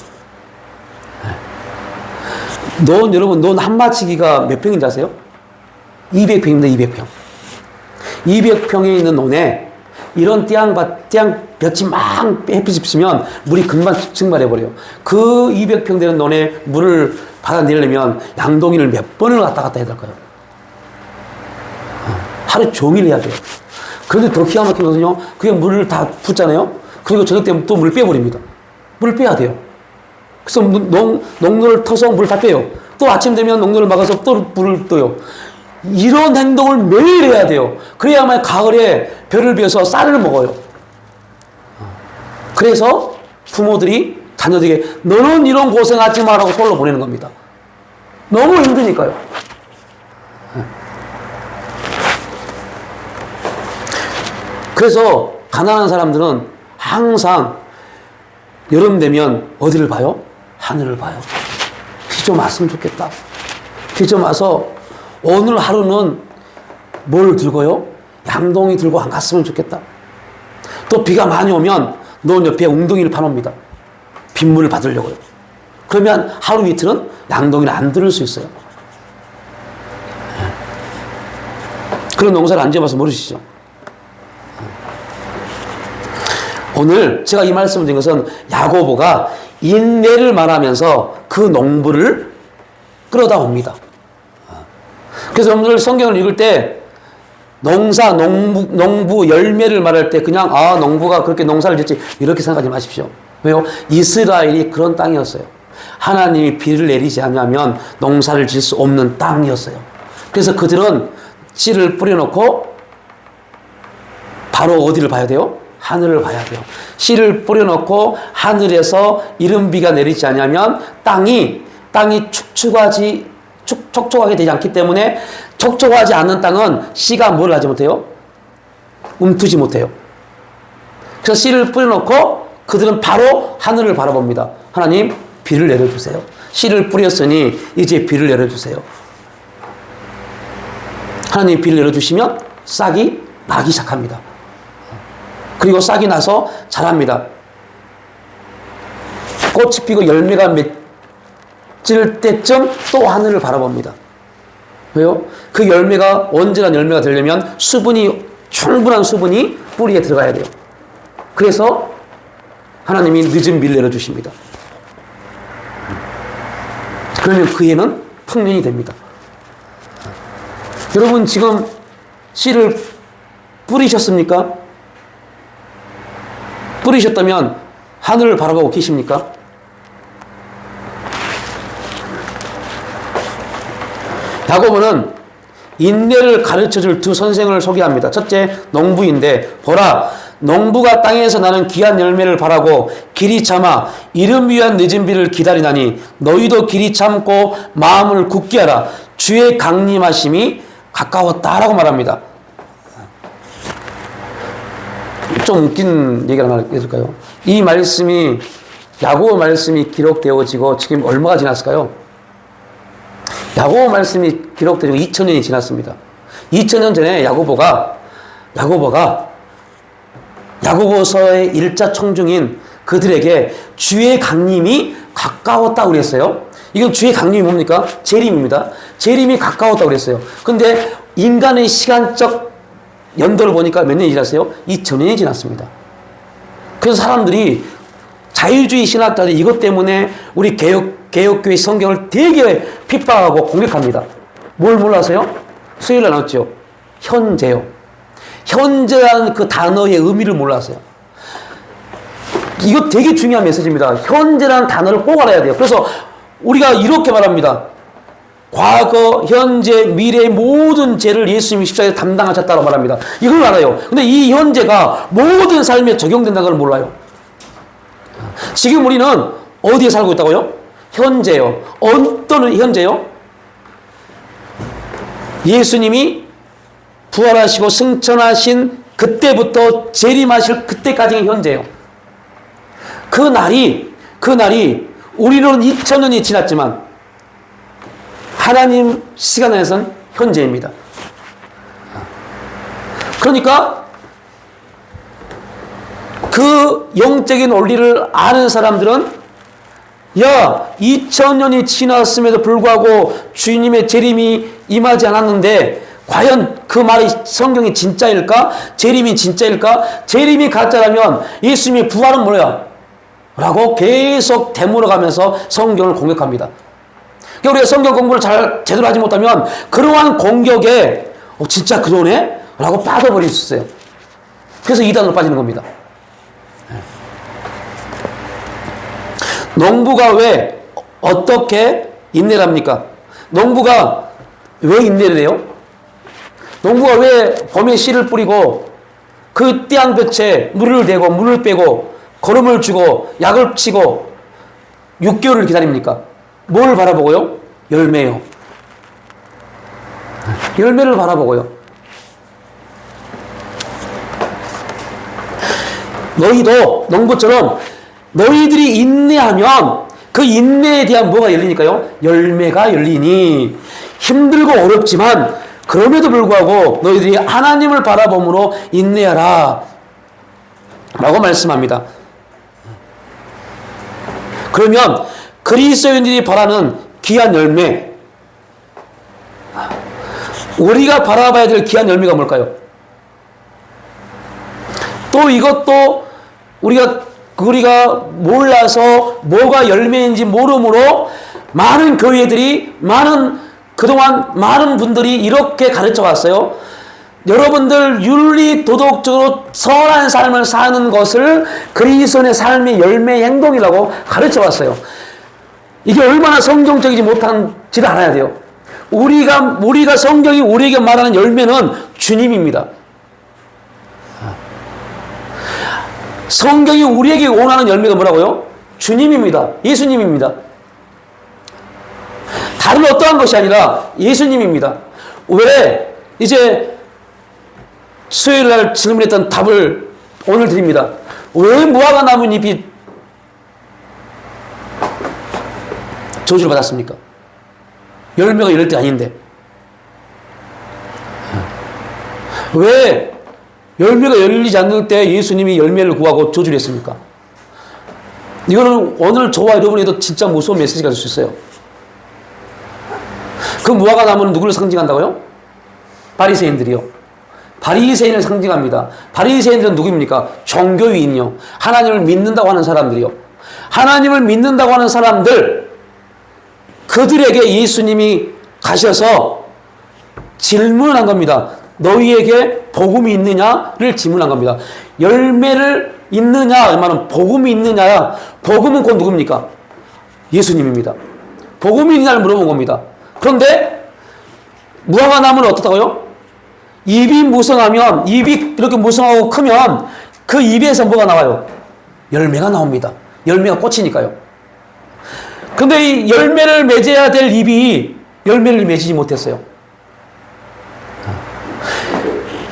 여러분, 논 한 마치기가 몇 평인지 아세요? 200평입니다, 200평. 200평에 있는 논에 이런 볕이 막 햇빛이 비치면 물이 금방 증발해버려요. 그 200평 되는 논에 물을 받아내려면 양동이를 몇 번을 왔다 갔다 해야 될까요? 하루 종일 해야 돼요. 그런데 더 기가 막힌 것은요, 그게 물을 다 붓잖아요? 그리고 저녁 때면 또 물을 빼버립니다. 물을 빼야 돼요. 그래서 농로를 터서 물을 다 빼요. 또 아침 되면 농로를 막아서 또 물을 떠요. 이런 행동을 매일 해야 돼요. 그래야만 가을에 벼를 비워서 쌀을 먹어요. 그래서 부모들이 자녀들에게 너는 이런 고생하지 마라고 솔로 보내는 겁니다. 너무 힘드니까요. 그래서 가난한 사람들은 항상 여름 되면 어디를 봐요? 하늘을 봐요. 비 좀 왔으면 좋겠다. 비 좀 와서 오늘 하루는 뭘 들고요? 양동이 들고 안 갔으면 좋겠다. 또 비가 많이 오면 논 옆에 웅덩이를 파놓습니다. 빗물을 받으려고요. 그러면 하루 이틀은 양동이를 안 들을 수 있어요. 그런 농사를 안 지어봐서 모르시죠? 오늘 제가 이 말씀을 드린 것은 야고보가 인내를 말하면서 그 농부를 끌어다 옵니다. 그래서 여러분들 성경을 읽을 때 농부 열매를 말할 때 그냥 농부가 그렇게 농사를 짓지 이렇게 생각하지 마십시오. 왜요? 이스라엘이 그런 땅이었어요. 하나님이 비를 내리지 않으면 농사를 질 수 없는 땅이었어요. 그래서 그들은 씨를 뿌려놓고 바로 어디를 봐야 돼요? 하늘을 봐야 돼요. 씨를 뿌려놓고 하늘에서 이른 비가 내리지 않으면 땅이 촉촉하게 되지 않기 때문에 촉촉하지 않는 땅은 씨가 뭘 하지 못해요? 움트지 못해요. 그래서 씨를 뿌려놓고 그들은 바로 하늘을 바라봅니다. 하나님, 비를 내려주세요. 씨를 뿌렸으니 이제 비를 내려주세요. 하나님 비를 내려주시면 싹이 나기 시작합니다. 그리고 싹이 나서 자랍니다. 꽃이 피고 열매가 맺을 때쯤 또 하늘을 바라봅니다. 왜요? 그 열매가 온전한 열매가 되려면 충분한 수분이 뿌리에 들어가야 돼요. 그래서 하나님이 늦은 비를 내려주십니다. 그러면 그 해는 풍년이 됩니다. 여러분 지금 씨를 뿌리셨습니까? 뿌리셨다면 하늘을 바라보고 계십니까? 야고보는 인내를 가르쳐줄 두 선생을 소개합니다. 첫째, 농부인데 보라, 농부가 땅에서 나는 귀한 열매를 바라고 길이 참아 이름 위한 늦은 비를 기다리나니 너희도 길이 참고 마음을 굳게 하라. 주의 강림하심이 가까웠다라고 말합니다. 좀 웃긴 얘기를 하나 해줄까요? 이 말씀이 야고보 말씀이 기록되어지고 지금 얼마가 지났을까요? 야고보 말씀이 기록되고 2000년이 지났습니다. 2000년 전에 야고보가 야고보서의 1자 청중인 그들에게 주의 강림이 가까웠다고 그랬어요. 이건 주의 강림이 뭡니까? 재림입니다. 재림이 가까웠다고 그랬어요. 근데 인간의 시간적 연도를 보니까 몇 년이 지났어요? 2000년이 지났습니다. 그래서 사람들이 자유주의 신학자들이 이것 때문에 우리 개혁교회 성경을 되게 핍박하고 공격합니다. 뭘 몰라서요? 수요일에 나왔죠. 현재요. 현재라는 그 단어의 의미를 몰라서요. 이거 되게 중요한 메시지입니다. 현재라는 단어를 꼭 알아야 돼요. 그래서 우리가 이렇게 말합니다. 과거, 현재, 미래의 모든 죄를 예수님이 십자가에 담당하셨다고 말합니다. 이걸 알아요. 근데 이 현재가 모든 삶에 적용된다는 걸 몰라요. 지금 우리는 어디에 살고 있다고요? 현재요. 어떤 현재요? 예수님이 부활하시고 승천하신 그때부터 재림하실 그때까지의 현재요. 그 날이 우리로는 2000년이 지났지만 하나님 시간 안에서는 현재입니다. 그러니까 그 영적인 원리를 아는 사람들은 2000년이 지났음에도 불구하고 주님의 재림이 임하지 않았는데 과연 그 말이 성경이 진짜일까? 재림이 진짜일까? 재림이 가짜라면 예수님의 부활은 뭐야? 라고 계속 되물어가면서 성경을 공격합니다. 그러니까 우리가 성경 공부를 제대로 하지 못하면 그러한 공격에 진짜 그러네? 라고 빠져버릴 수 있어요. 그래서 이단으로 빠지는 겁니다. 농부가 왜 어떻게 인내를 합니까? 농부가 왜 인내를 해요? 농부가 왜 봄에 씨를 뿌리고 그 띠안볕에 물을 대고 물을 빼고 거름을 주고 약을 치고 6개월을 기다립니까? 뭘 바라보고요? 열매요. 열매를 바라보고요. 너희도 농부처럼 너희들이 인내하면 그 인내에 대한 뭐가 열리니까요? 열매가 열리니 힘들고 어렵지만 그럼에도 불구하고 너희들이 하나님을 바라봄으로 인내하라 라고 말씀합니다. 그러면 그리스도인들이 바라는 귀한 열매, 우리가 바라봐야 될 귀한 열매가 뭘까요? 또 이것도 우리가 몰라서 뭐가 열매인지 모르므로 많은 교회들이 그동안 많은 분들이 이렇게 가르쳐 왔어요. 여러분들 윤리 도덕적으로 선한 삶을 사는 것을 그리스도인의 삶의 열매의 행동이라고 가르쳐 왔어요. 이게 얼마나 성경적이지 못한지를 알아야 돼요. 우리가 성경이 우리에게 말하는 열매는 주님입니다. 성경이 우리에게 원하는 열매가 뭐라고요? 주님입니다. 예수님입니다. 다른 어떠한 것이 아니라 예수님입니다. 왜 이제 수요일 날 질문했던 답을 오늘 드립니다. 왜 무화과 나뭇잎이 저주를 받았습니까? 열매가 열릴 때 아닌데. 왜 열매가 열리지 않을 때 예수님이 열매를 구하고 저주를 했습니까? 이거는 오늘 저와 여러분에도 진짜 무서운 메시지가 될 수 있어요. 그 무화과 나무는 누구를 상징한다고요? 바리새인들이요. 바리새인을 상징합니다. 바리새인들은 누구입니까? 종교인이요. 하나님을 믿는다고 하는 사람들이요. 하나님을 믿는다고 하는 사람들, 그들에게 예수님이 가셔서 질문한 겁니다. 너희에게 복음이 있느냐를 질문한 겁니다. 열매를 있느냐, 말은 복음이 있느냐야. 복음은 곧 누굽니까? 예수님입니다. 복음이 있느냐를 물어본 겁니다. 그런데 무화과 나무는 어떻다고요? 입이 무성하면, 입이 이렇게 무성하고 크면 그 입에서 뭐가 나와요? 열매가 나옵니다. 열매가 꽃이니까요. 근데 이 열매를 맺어야 될 입이 열매를 맺지 못했어요.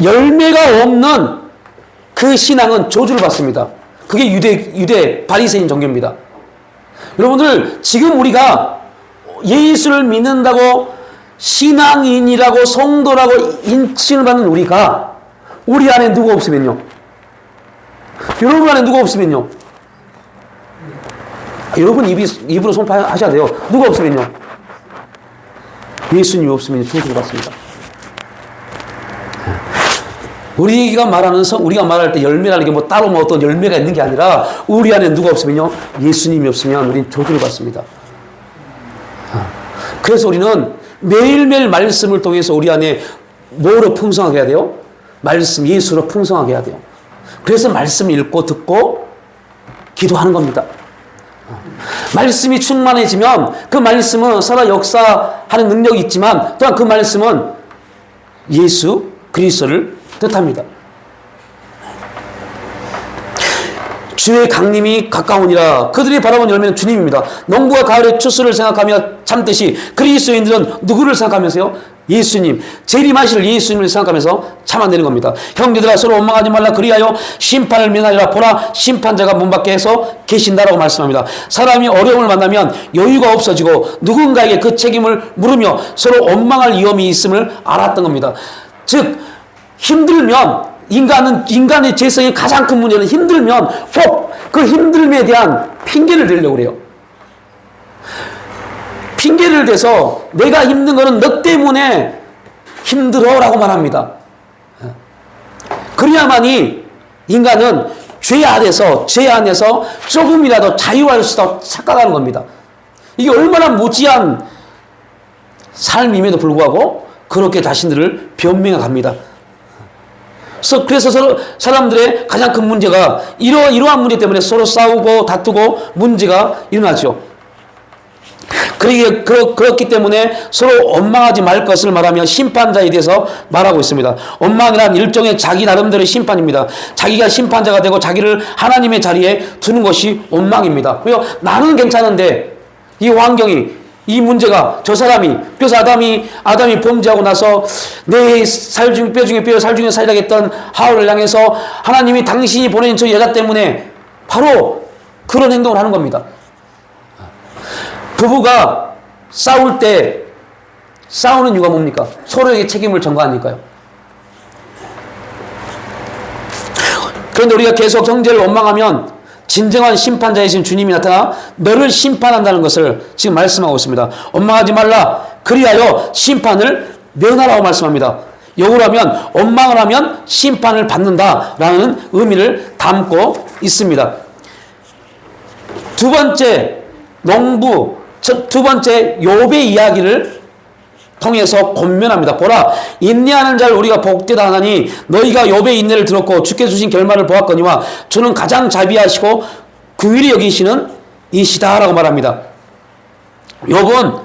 열매가 없는 그 신앙은 저주를 받습니다. 그게 유대 바리새인 종교입니다. 여러분들, 지금 우리가 예수를 믿는다고 신앙인이라고 성도라고 인칭을 받는 우리가 우리 안에 누가 없으면요? 여러분 안에 누가 없으면요? 여러분 입으로 선포하셔야 돼요. 누가 없으면요? 예수님이 없으면 저주를 받습니다. 우리가 말할 때 열매라는 게 뭐 따로 뭐 어떤 열매가 있는 게 아니라 우리 안에 누가 없으면요, 예수님이 없으면 우리는 저주를 받습니다. 그래서 우리는 매일매일 말씀을 통해서 우리 안에 뭐로 풍성하게 해야 돼요? 말씀, 예수로 풍성하게 해야 돼요. 그래서 말씀 읽고 듣고 기도하는 겁니다. 말씀이 충만해지면 그 말씀은 살아 역사하는 능력이 있지만 또한 그 말씀은 예수 그리스도를 뜻합니다. 주의 강림이 가까우니라. 그들이 바라본 열매는 주님입니다. 농부가 가을의 추수를 생각하며 참듯이 그리스도인들은 누구를 생각하면서요? 예수님, 재림하실 예수님을 생각하면서 참아내는 겁니다. 형제들아, 서로 원망하지 말라. 그리하여 심판을 면하리라. 보라, 심판자가 문 밖에서 계신다라고 말씀합니다. 사람이 어려움을 만나면 여유가 없어지고 누군가에게 그 책임을 물으며 서로 원망할 위험이 있음을 알았던 겁니다. 즉, 힘들면 인간의 죄성의 가장 큰 문제는 힘들면 꼭 그 힘듦에 대한 핑계를 대려고 그래요. 핑계를 대서 내가 힘든 거는 너 때문에 힘들어라고 말합니다. 그래야만이 인간은 죄 안에서 조금이라도 자유할 수 있다고 착각하는 겁니다. 이게 얼마나 무지한 삶임에도 불구하고 그렇게 자신들을 변명해 갑니다. 그래서 사람들의 가장 큰 문제가 이러한 문제 때문에 서로 싸우고 다투고 문제가 일어나죠. 그렇기 때문에 서로 원망하지 말 것을 말하며 심판자에 대해서 말하고 있습니다. 원망이란 일종의 자기 나름대로의 심판입니다. 자기가 심판자가 되고 자기를 하나님의 자리에 두는 것이 원망입니다. 왜요? 나는 괜찮은데 이 환경이, 이 문제가, 저 사람이, 그래서 아담이 범죄하고 나서 내 살 중, 뼈 중에 뼈, 살 중에 살이라고 했던 하울을 향해서 하나님이 당신이 보낸 저 여자 때문에 바로 그런 행동을 하는 겁니다. 부부가 싸울 때 싸우는 이유가 뭡니까? 서로에게 책임을 전가하니까요. 그런데 우리가 계속 형제를 원망하면 진정한 심판자이신 주님이 나타나 너를 심판한다는 것을 지금 말씀하고 있습니다. 원망하지 말라. 그리하여 심판을 면하라고 말씀합니다. 역으로 하면 원망을 하면 심판을 받는다라는 의미를 담고 있습니다. 두 번째 욥의 이야기를 통해서 권면합니다. 보라, 인내하는 자를 우리가 복되다 하나니 너희가 욥의 인내를 들었고 주께 주신 결말을 보았거니와 주는 가장 자비하시고 긍휼히 여기시는 이시다라고 말합니다. 욥은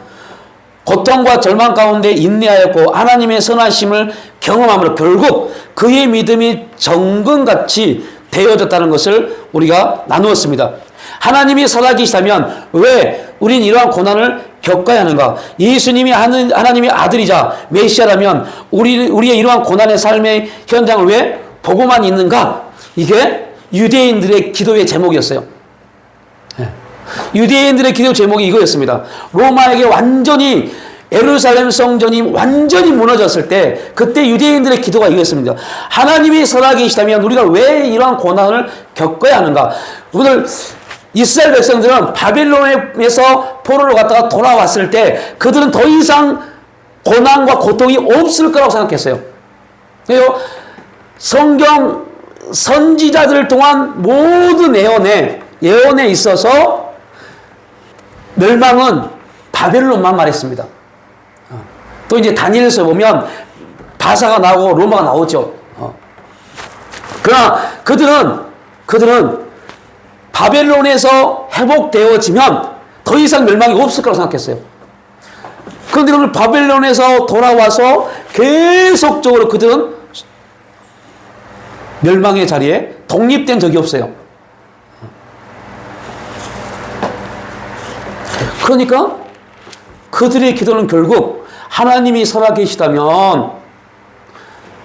고통과 절망 가운데 인내하였고 하나님의 선하심을 경험함으로 결국 그의 믿음이 정금같이 되어졌다는 것을 우리가 나누었습니다. 하나님이 살아계시다면 왜 우린 이러한 고난을 겪어야 하는가? 예수님이 하나님의 아들이자 메시아라면 우리의 이러한 고난의 삶의 현장을 왜 보고만 있는가? 이게 유대인들의 기도의 제목이었어요. 유대인들의 기도 제목이 이거였습니다. 로마에게 완전히 예루살렘 성전이 완전히 무너졌을 때 그때 유대인들의 기도가 이거였습니다. 하나님이 살아계시다면 우리가 왜 이러한 고난을 겪어야 하는가? 오늘 이스라엘 백성들은 바벨론에서 포로로 갔다가 돌아왔을 때 그들은 더 이상 고난과 고통이 없을 거라고 생각했어요. 그래서 성경 선지자들을 통한 모든 예언에 있어서 멸망은 바벨론만 말했습니다. 또 이제 다니엘서 보면 바사가 나오고 로마가 나오죠. 그러나 그들은 바벨론에서 회복되어지면 더 이상 멸망이 없을 거라고 생각했어요. 그런데 오늘 바벨론에서 돌아와서 계속적으로 그들은 멸망의 자리에 독립된 적이 없어요. 그러니까 그들의 기도는 결국 하나님이 살아계시다면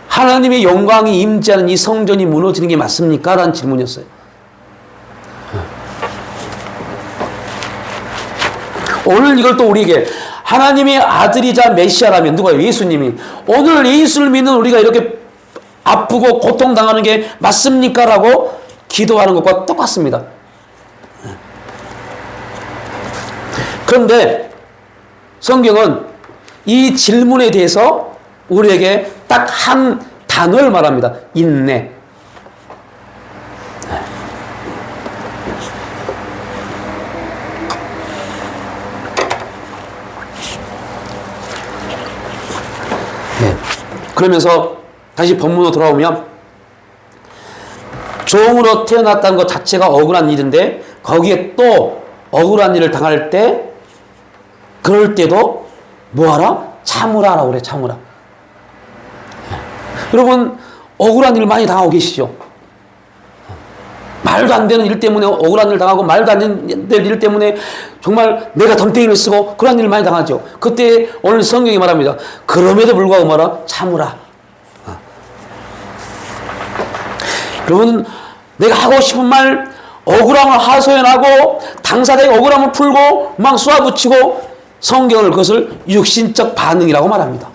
하나님의 영광이 임재하는 이 성전이 무너지는 게 맞습니까? 라는 질문이었어요. 오늘 이걸 또 우리에게 하나님의 아들이자 메시아라면 누가요? 예수님이. 오늘 예수를 믿는 우리가 이렇게 아프고 고통당하는 게 맞습니까? 라고 기도하는 것과 똑같습니다. 그런데 성경은 이 질문에 대해서 우리에게 딱 한 단어를 말합니다. 인내. 네. 그러면서 다시 본문으로 돌아오면 종으로 태어났다는 것 자체가 억울한 일인데 거기에 또 억울한 일을 당할 때 그럴 때도 뭐하라? 참으라라고 그래. 참으라. 여러분 억울한 일 많이 당하고 계시죠? 말도 안 되는 일 때문에 억울한 일 당하고 말도 안 되는 일 때문에 정말 내가 덤탱이를 쓰고 그런 일을 많이 당하죠. 그때 오늘 성경이 말합니다. 그럼에도 불구하고 뭐라? 참으라. 여러분 내가 하고 싶은 말 억울함을 하소연하고 당사자의 억울함을 풀고 막 쏘아붙이고 성경을 그것을 육신적 반응이라고 말합니다.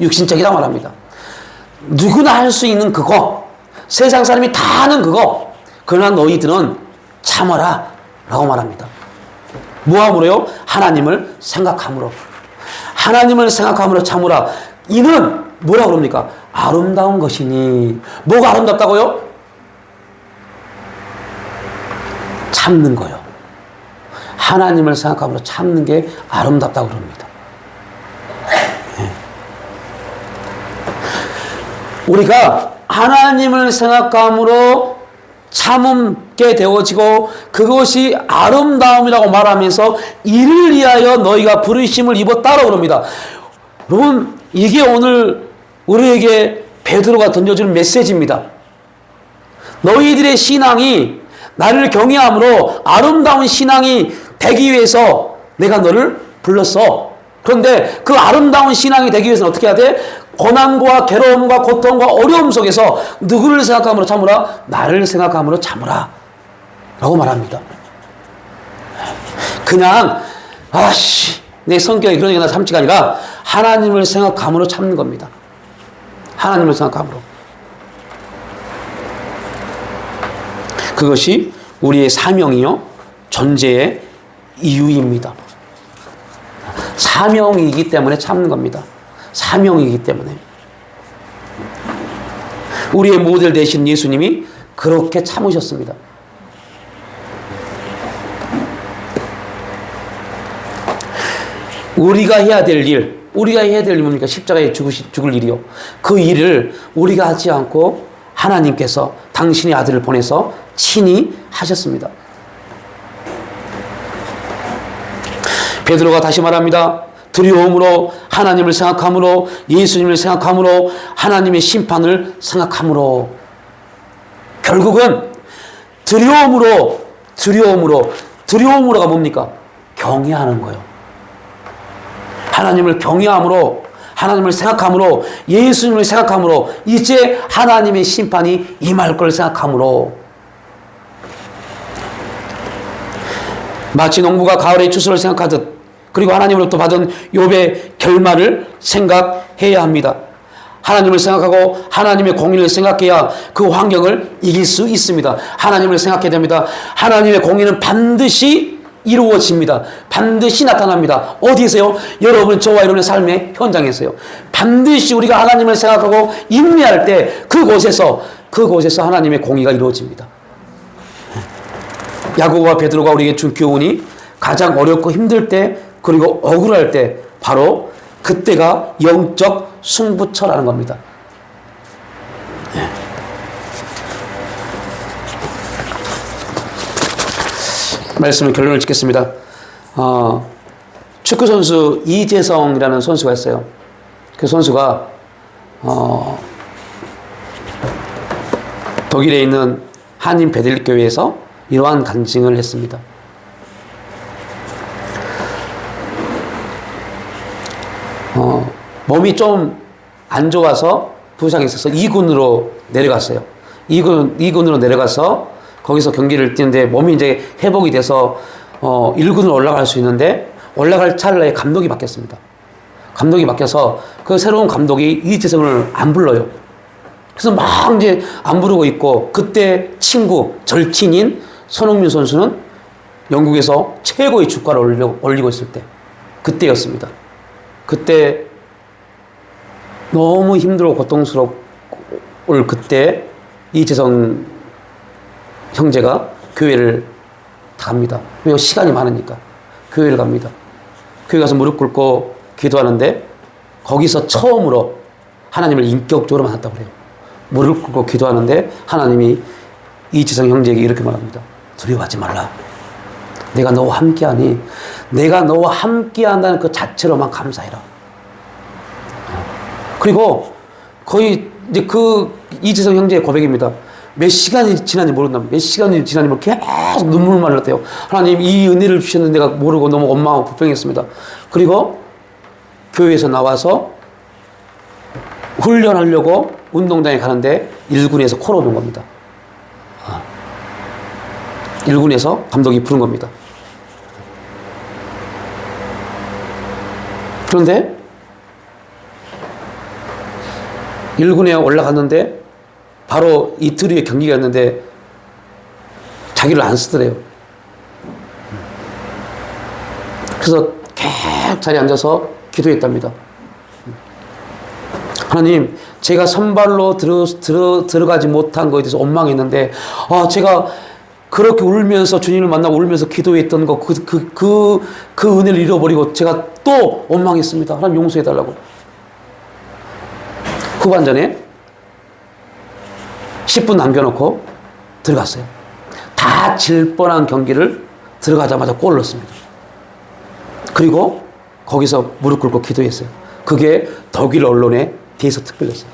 육신적이라고 말합니다. 누구나 할 수 있는 그거, 세상 사람이 다 하는 그거, 그러나 너희들은 참아라 라고 말합니다. 뭐함으로요? 하나님을 생각함으로. 하나님을 생각함으로 참으라. 이는 뭐라 그럽니까? 아름다운 것이니. 뭐가 아름답다고요? 참는 거요. 하나님을 생각함으로 참는 게 아름답다고 그럽니다. 네. 우리가 하나님을 생각함으로 참음게 되어지고 그것이 아름다움이라고 말하면서 이를 위하여 너희가 부르심을 입었다라고 그럽니다. 여러분 이게 오늘 우리에게 베드로가 던져주는 메시지입니다. 너희들의 신앙이 나를 경외함으로 아름다운 신앙이 되기 위해서 내가 너를 불렀어. 그런데 그 아름다운 신앙이 되기 위해서는 어떻게 해야 돼? 고난과 괴로움과 고통과 어려움 속에서 누구를 생각함으로 참으라? 나를 생각함으로 참으라 라고 말합니다. 그냥 내 성격이 그러니까 참지가 아니라 하나님을 생각함으로 참는 겁니다. 하나님을 생각함으로. 그것이 우리의 사명이요 존재의 이유입니다. 사명이기 때문에 참는 겁니다. 사명이기 때문에. 우리의 모델 되신 예수님이 그렇게 참으셨습니다. 우리가 해야 될 일, 우리가 해야 될 일이 뭡니까? 십자가에 죽을 일이요. 그 일을 우리가 하지 않고 하나님께서 당신의 아들을 보내서 친히 하셨습니다. 베드로가 다시 말합니다. 두려움으로 하나님을 생각함으로 예수님을 생각함으로 하나님의 심판을 생각함으로 결국은 두려움으로가 뭡니까? 경외하는 거예요. 하나님을 경외함으로 하나님을 생각함으로 예수님을 생각함으로 이제 하나님의 심판이 임할 걸 생각함으로 마치 농부가 가을의 추수를 생각하듯 그리고 하나님으로부터 받은 욥의 결말을 생각해야 합니다. 하나님을 생각하고 하나님의 공의를 생각해야 그 환경을 이길 수 있습니다. 하나님을 생각해야 됩니다. 하나님의 공의는 반드시 이루어집니다. 반드시 나타납니다. 어디에서요? 여러분, 저와 여러분의 삶의 현장에서요. 반드시 우리가 하나님을 생각하고 인내할 때 그곳에서 하나님의 공의가 이루어집니다. 야고보와 베드로가 우리에게 준 교훈이 가장 어렵고 힘들 때 그리고 억울할 때 바로 그때가 영적 승부처라는 겁니다. 말씀을 결론을 짓겠습니다. 축구 선수 이재성이라는 선수가 있어요. 그 선수가 독일에 있는 한인 베들릭 교회에서 이러한 간증을 했습니다. 몸이 좀 안 좋아서 부상이 있어서 2군으로 내려갔어요. 2군으로 내려가서 거기서 경기를 뛰는데 몸이 이제 회복이 돼서 1군으로 올라갈 수 있는데 올라갈 찰나에 감독이 바뀌었습니다. 감독이 바뀌어서 그 새로운 감독이 이재성을 안 불러요. 그래서 막 이제 안 부르고 있고 그때 친구, 절친인 손흥민 선수는 영국에서 최고의 주가를 올리고 있을 때 그때였습니다. 그때 너무 힘들고 고통스럽고 그때 이재성 형제가 교회를 갑니다. 왜? 시간이 많으니까. 교회를 갑니다. 교회 가서 무릎 꿇고 기도하는데 거기서 처음으로 하나님을 인격적으로 만났다고 그래요. 무릎 꿇고 기도하는데 하나님이 이재성 형제에게 이렇게 말합니다. 두려워하지 말라. 내가 너와 함께하니 내가 너와 함께한다는 그 자체로만 감사해라. 그리고 거의 이제 그 이재성 형제의 고백입니다. 몇 시간이 지난지 모른다. 몇 시간이 지난지 모르고 계속 눈물만 흘렀대요. 하나님 이 은혜를 주셨는데 내가 모르고 너무 원망하고 불평했습니다. 그리고 교회에서 나와서 훈련하려고 운동장에 가는데 1군에서 콜 오는 겁니다. 1군에서 감독이 부른 겁니다. 그런데 1군에 올라갔는데 바로 이틀 후에 경기가 있는데 자기를 안 쓰더래요. 그래서 계속 자리에 앉아서 기도했답니다. 하나님, 제가 선발로 들어가지 못한 것에 대해서 원망했는데, 제가 그렇게 울면서 주님을 만나고 울면서 기도했던 거, 그 은혜를 잃어버리고 제가 또 원망했습니다. 하나님 용서해달라고. 후반전에 10분 남겨놓고 들어갔어요. 다 질 뻔한 경기를 들어가자마자 골을 넣었습니다. 그리고 거기서 무릎 꿇고 기도했어요. 그게 독일 언론에 대해서 특별했어요.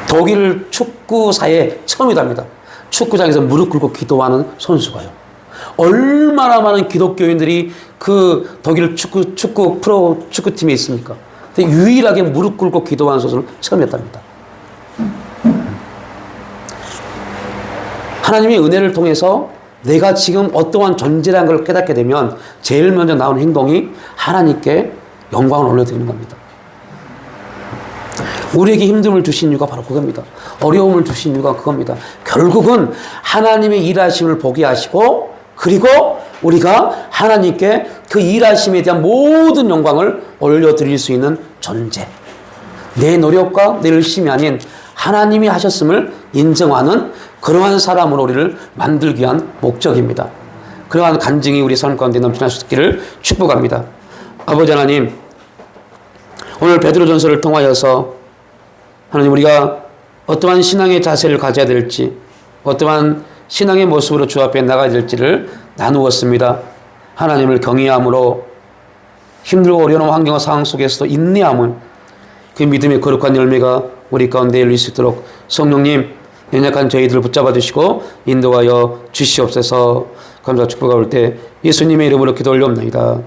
독일 축구사에 처음이답니다. 축구장에서 무릎 꿇고 기도하는 선수가요. 얼마나 많은 기독교인들이 그 독일 프로 축구팀에 있습니까? 근데 유일하게 무릎 꿇고 기도하는 선수는 처음이었답니다. 하나님의 은혜를 통해서 내가 지금 어떠한 존재라는 걸 깨닫게 되면 제일 먼저 나오는 행동이 하나님께 영광을 올려드리는 겁니다. 우리에게 힘듦을 주신 이유가 바로 그겁니다. 어려움을 주신 이유가 그겁니다. 결국은 하나님의 일하심을 보게 하시고 그리고 우리가 하나님께 그 일하심에 대한 모든 영광을 올려드릴 수 있는 존재. 내 노력과 내 열심이 아닌 하나님이 하셨음을 인정하는 그러한 사람으로 우리를 만들기 위한 목적입니다. 그러한 간증이 우리 삶 가운데 넘쳐날 수 있기를 축복합니다. 아버지 하나님, 오늘 베드로전서를 통하여서 하나님 우리가 어떠한 신앙의 자세를 가져야 될지 어떠한 신앙의 모습으로 주 앞에 나가야 될지를 나누었습니다. 하나님을 경외함으로 힘들고 어려운 환경과 상황 속에서도 인내함은 그 믿음의 거룩한 열매가 우리 가운데 열릴 수 있도록 성령님 연약한 저희들을 붙잡아 주시고 인도하여 주시옵소서. 감사 축복가 올 때 예수님의 이름으로 기도 올려옵나이다.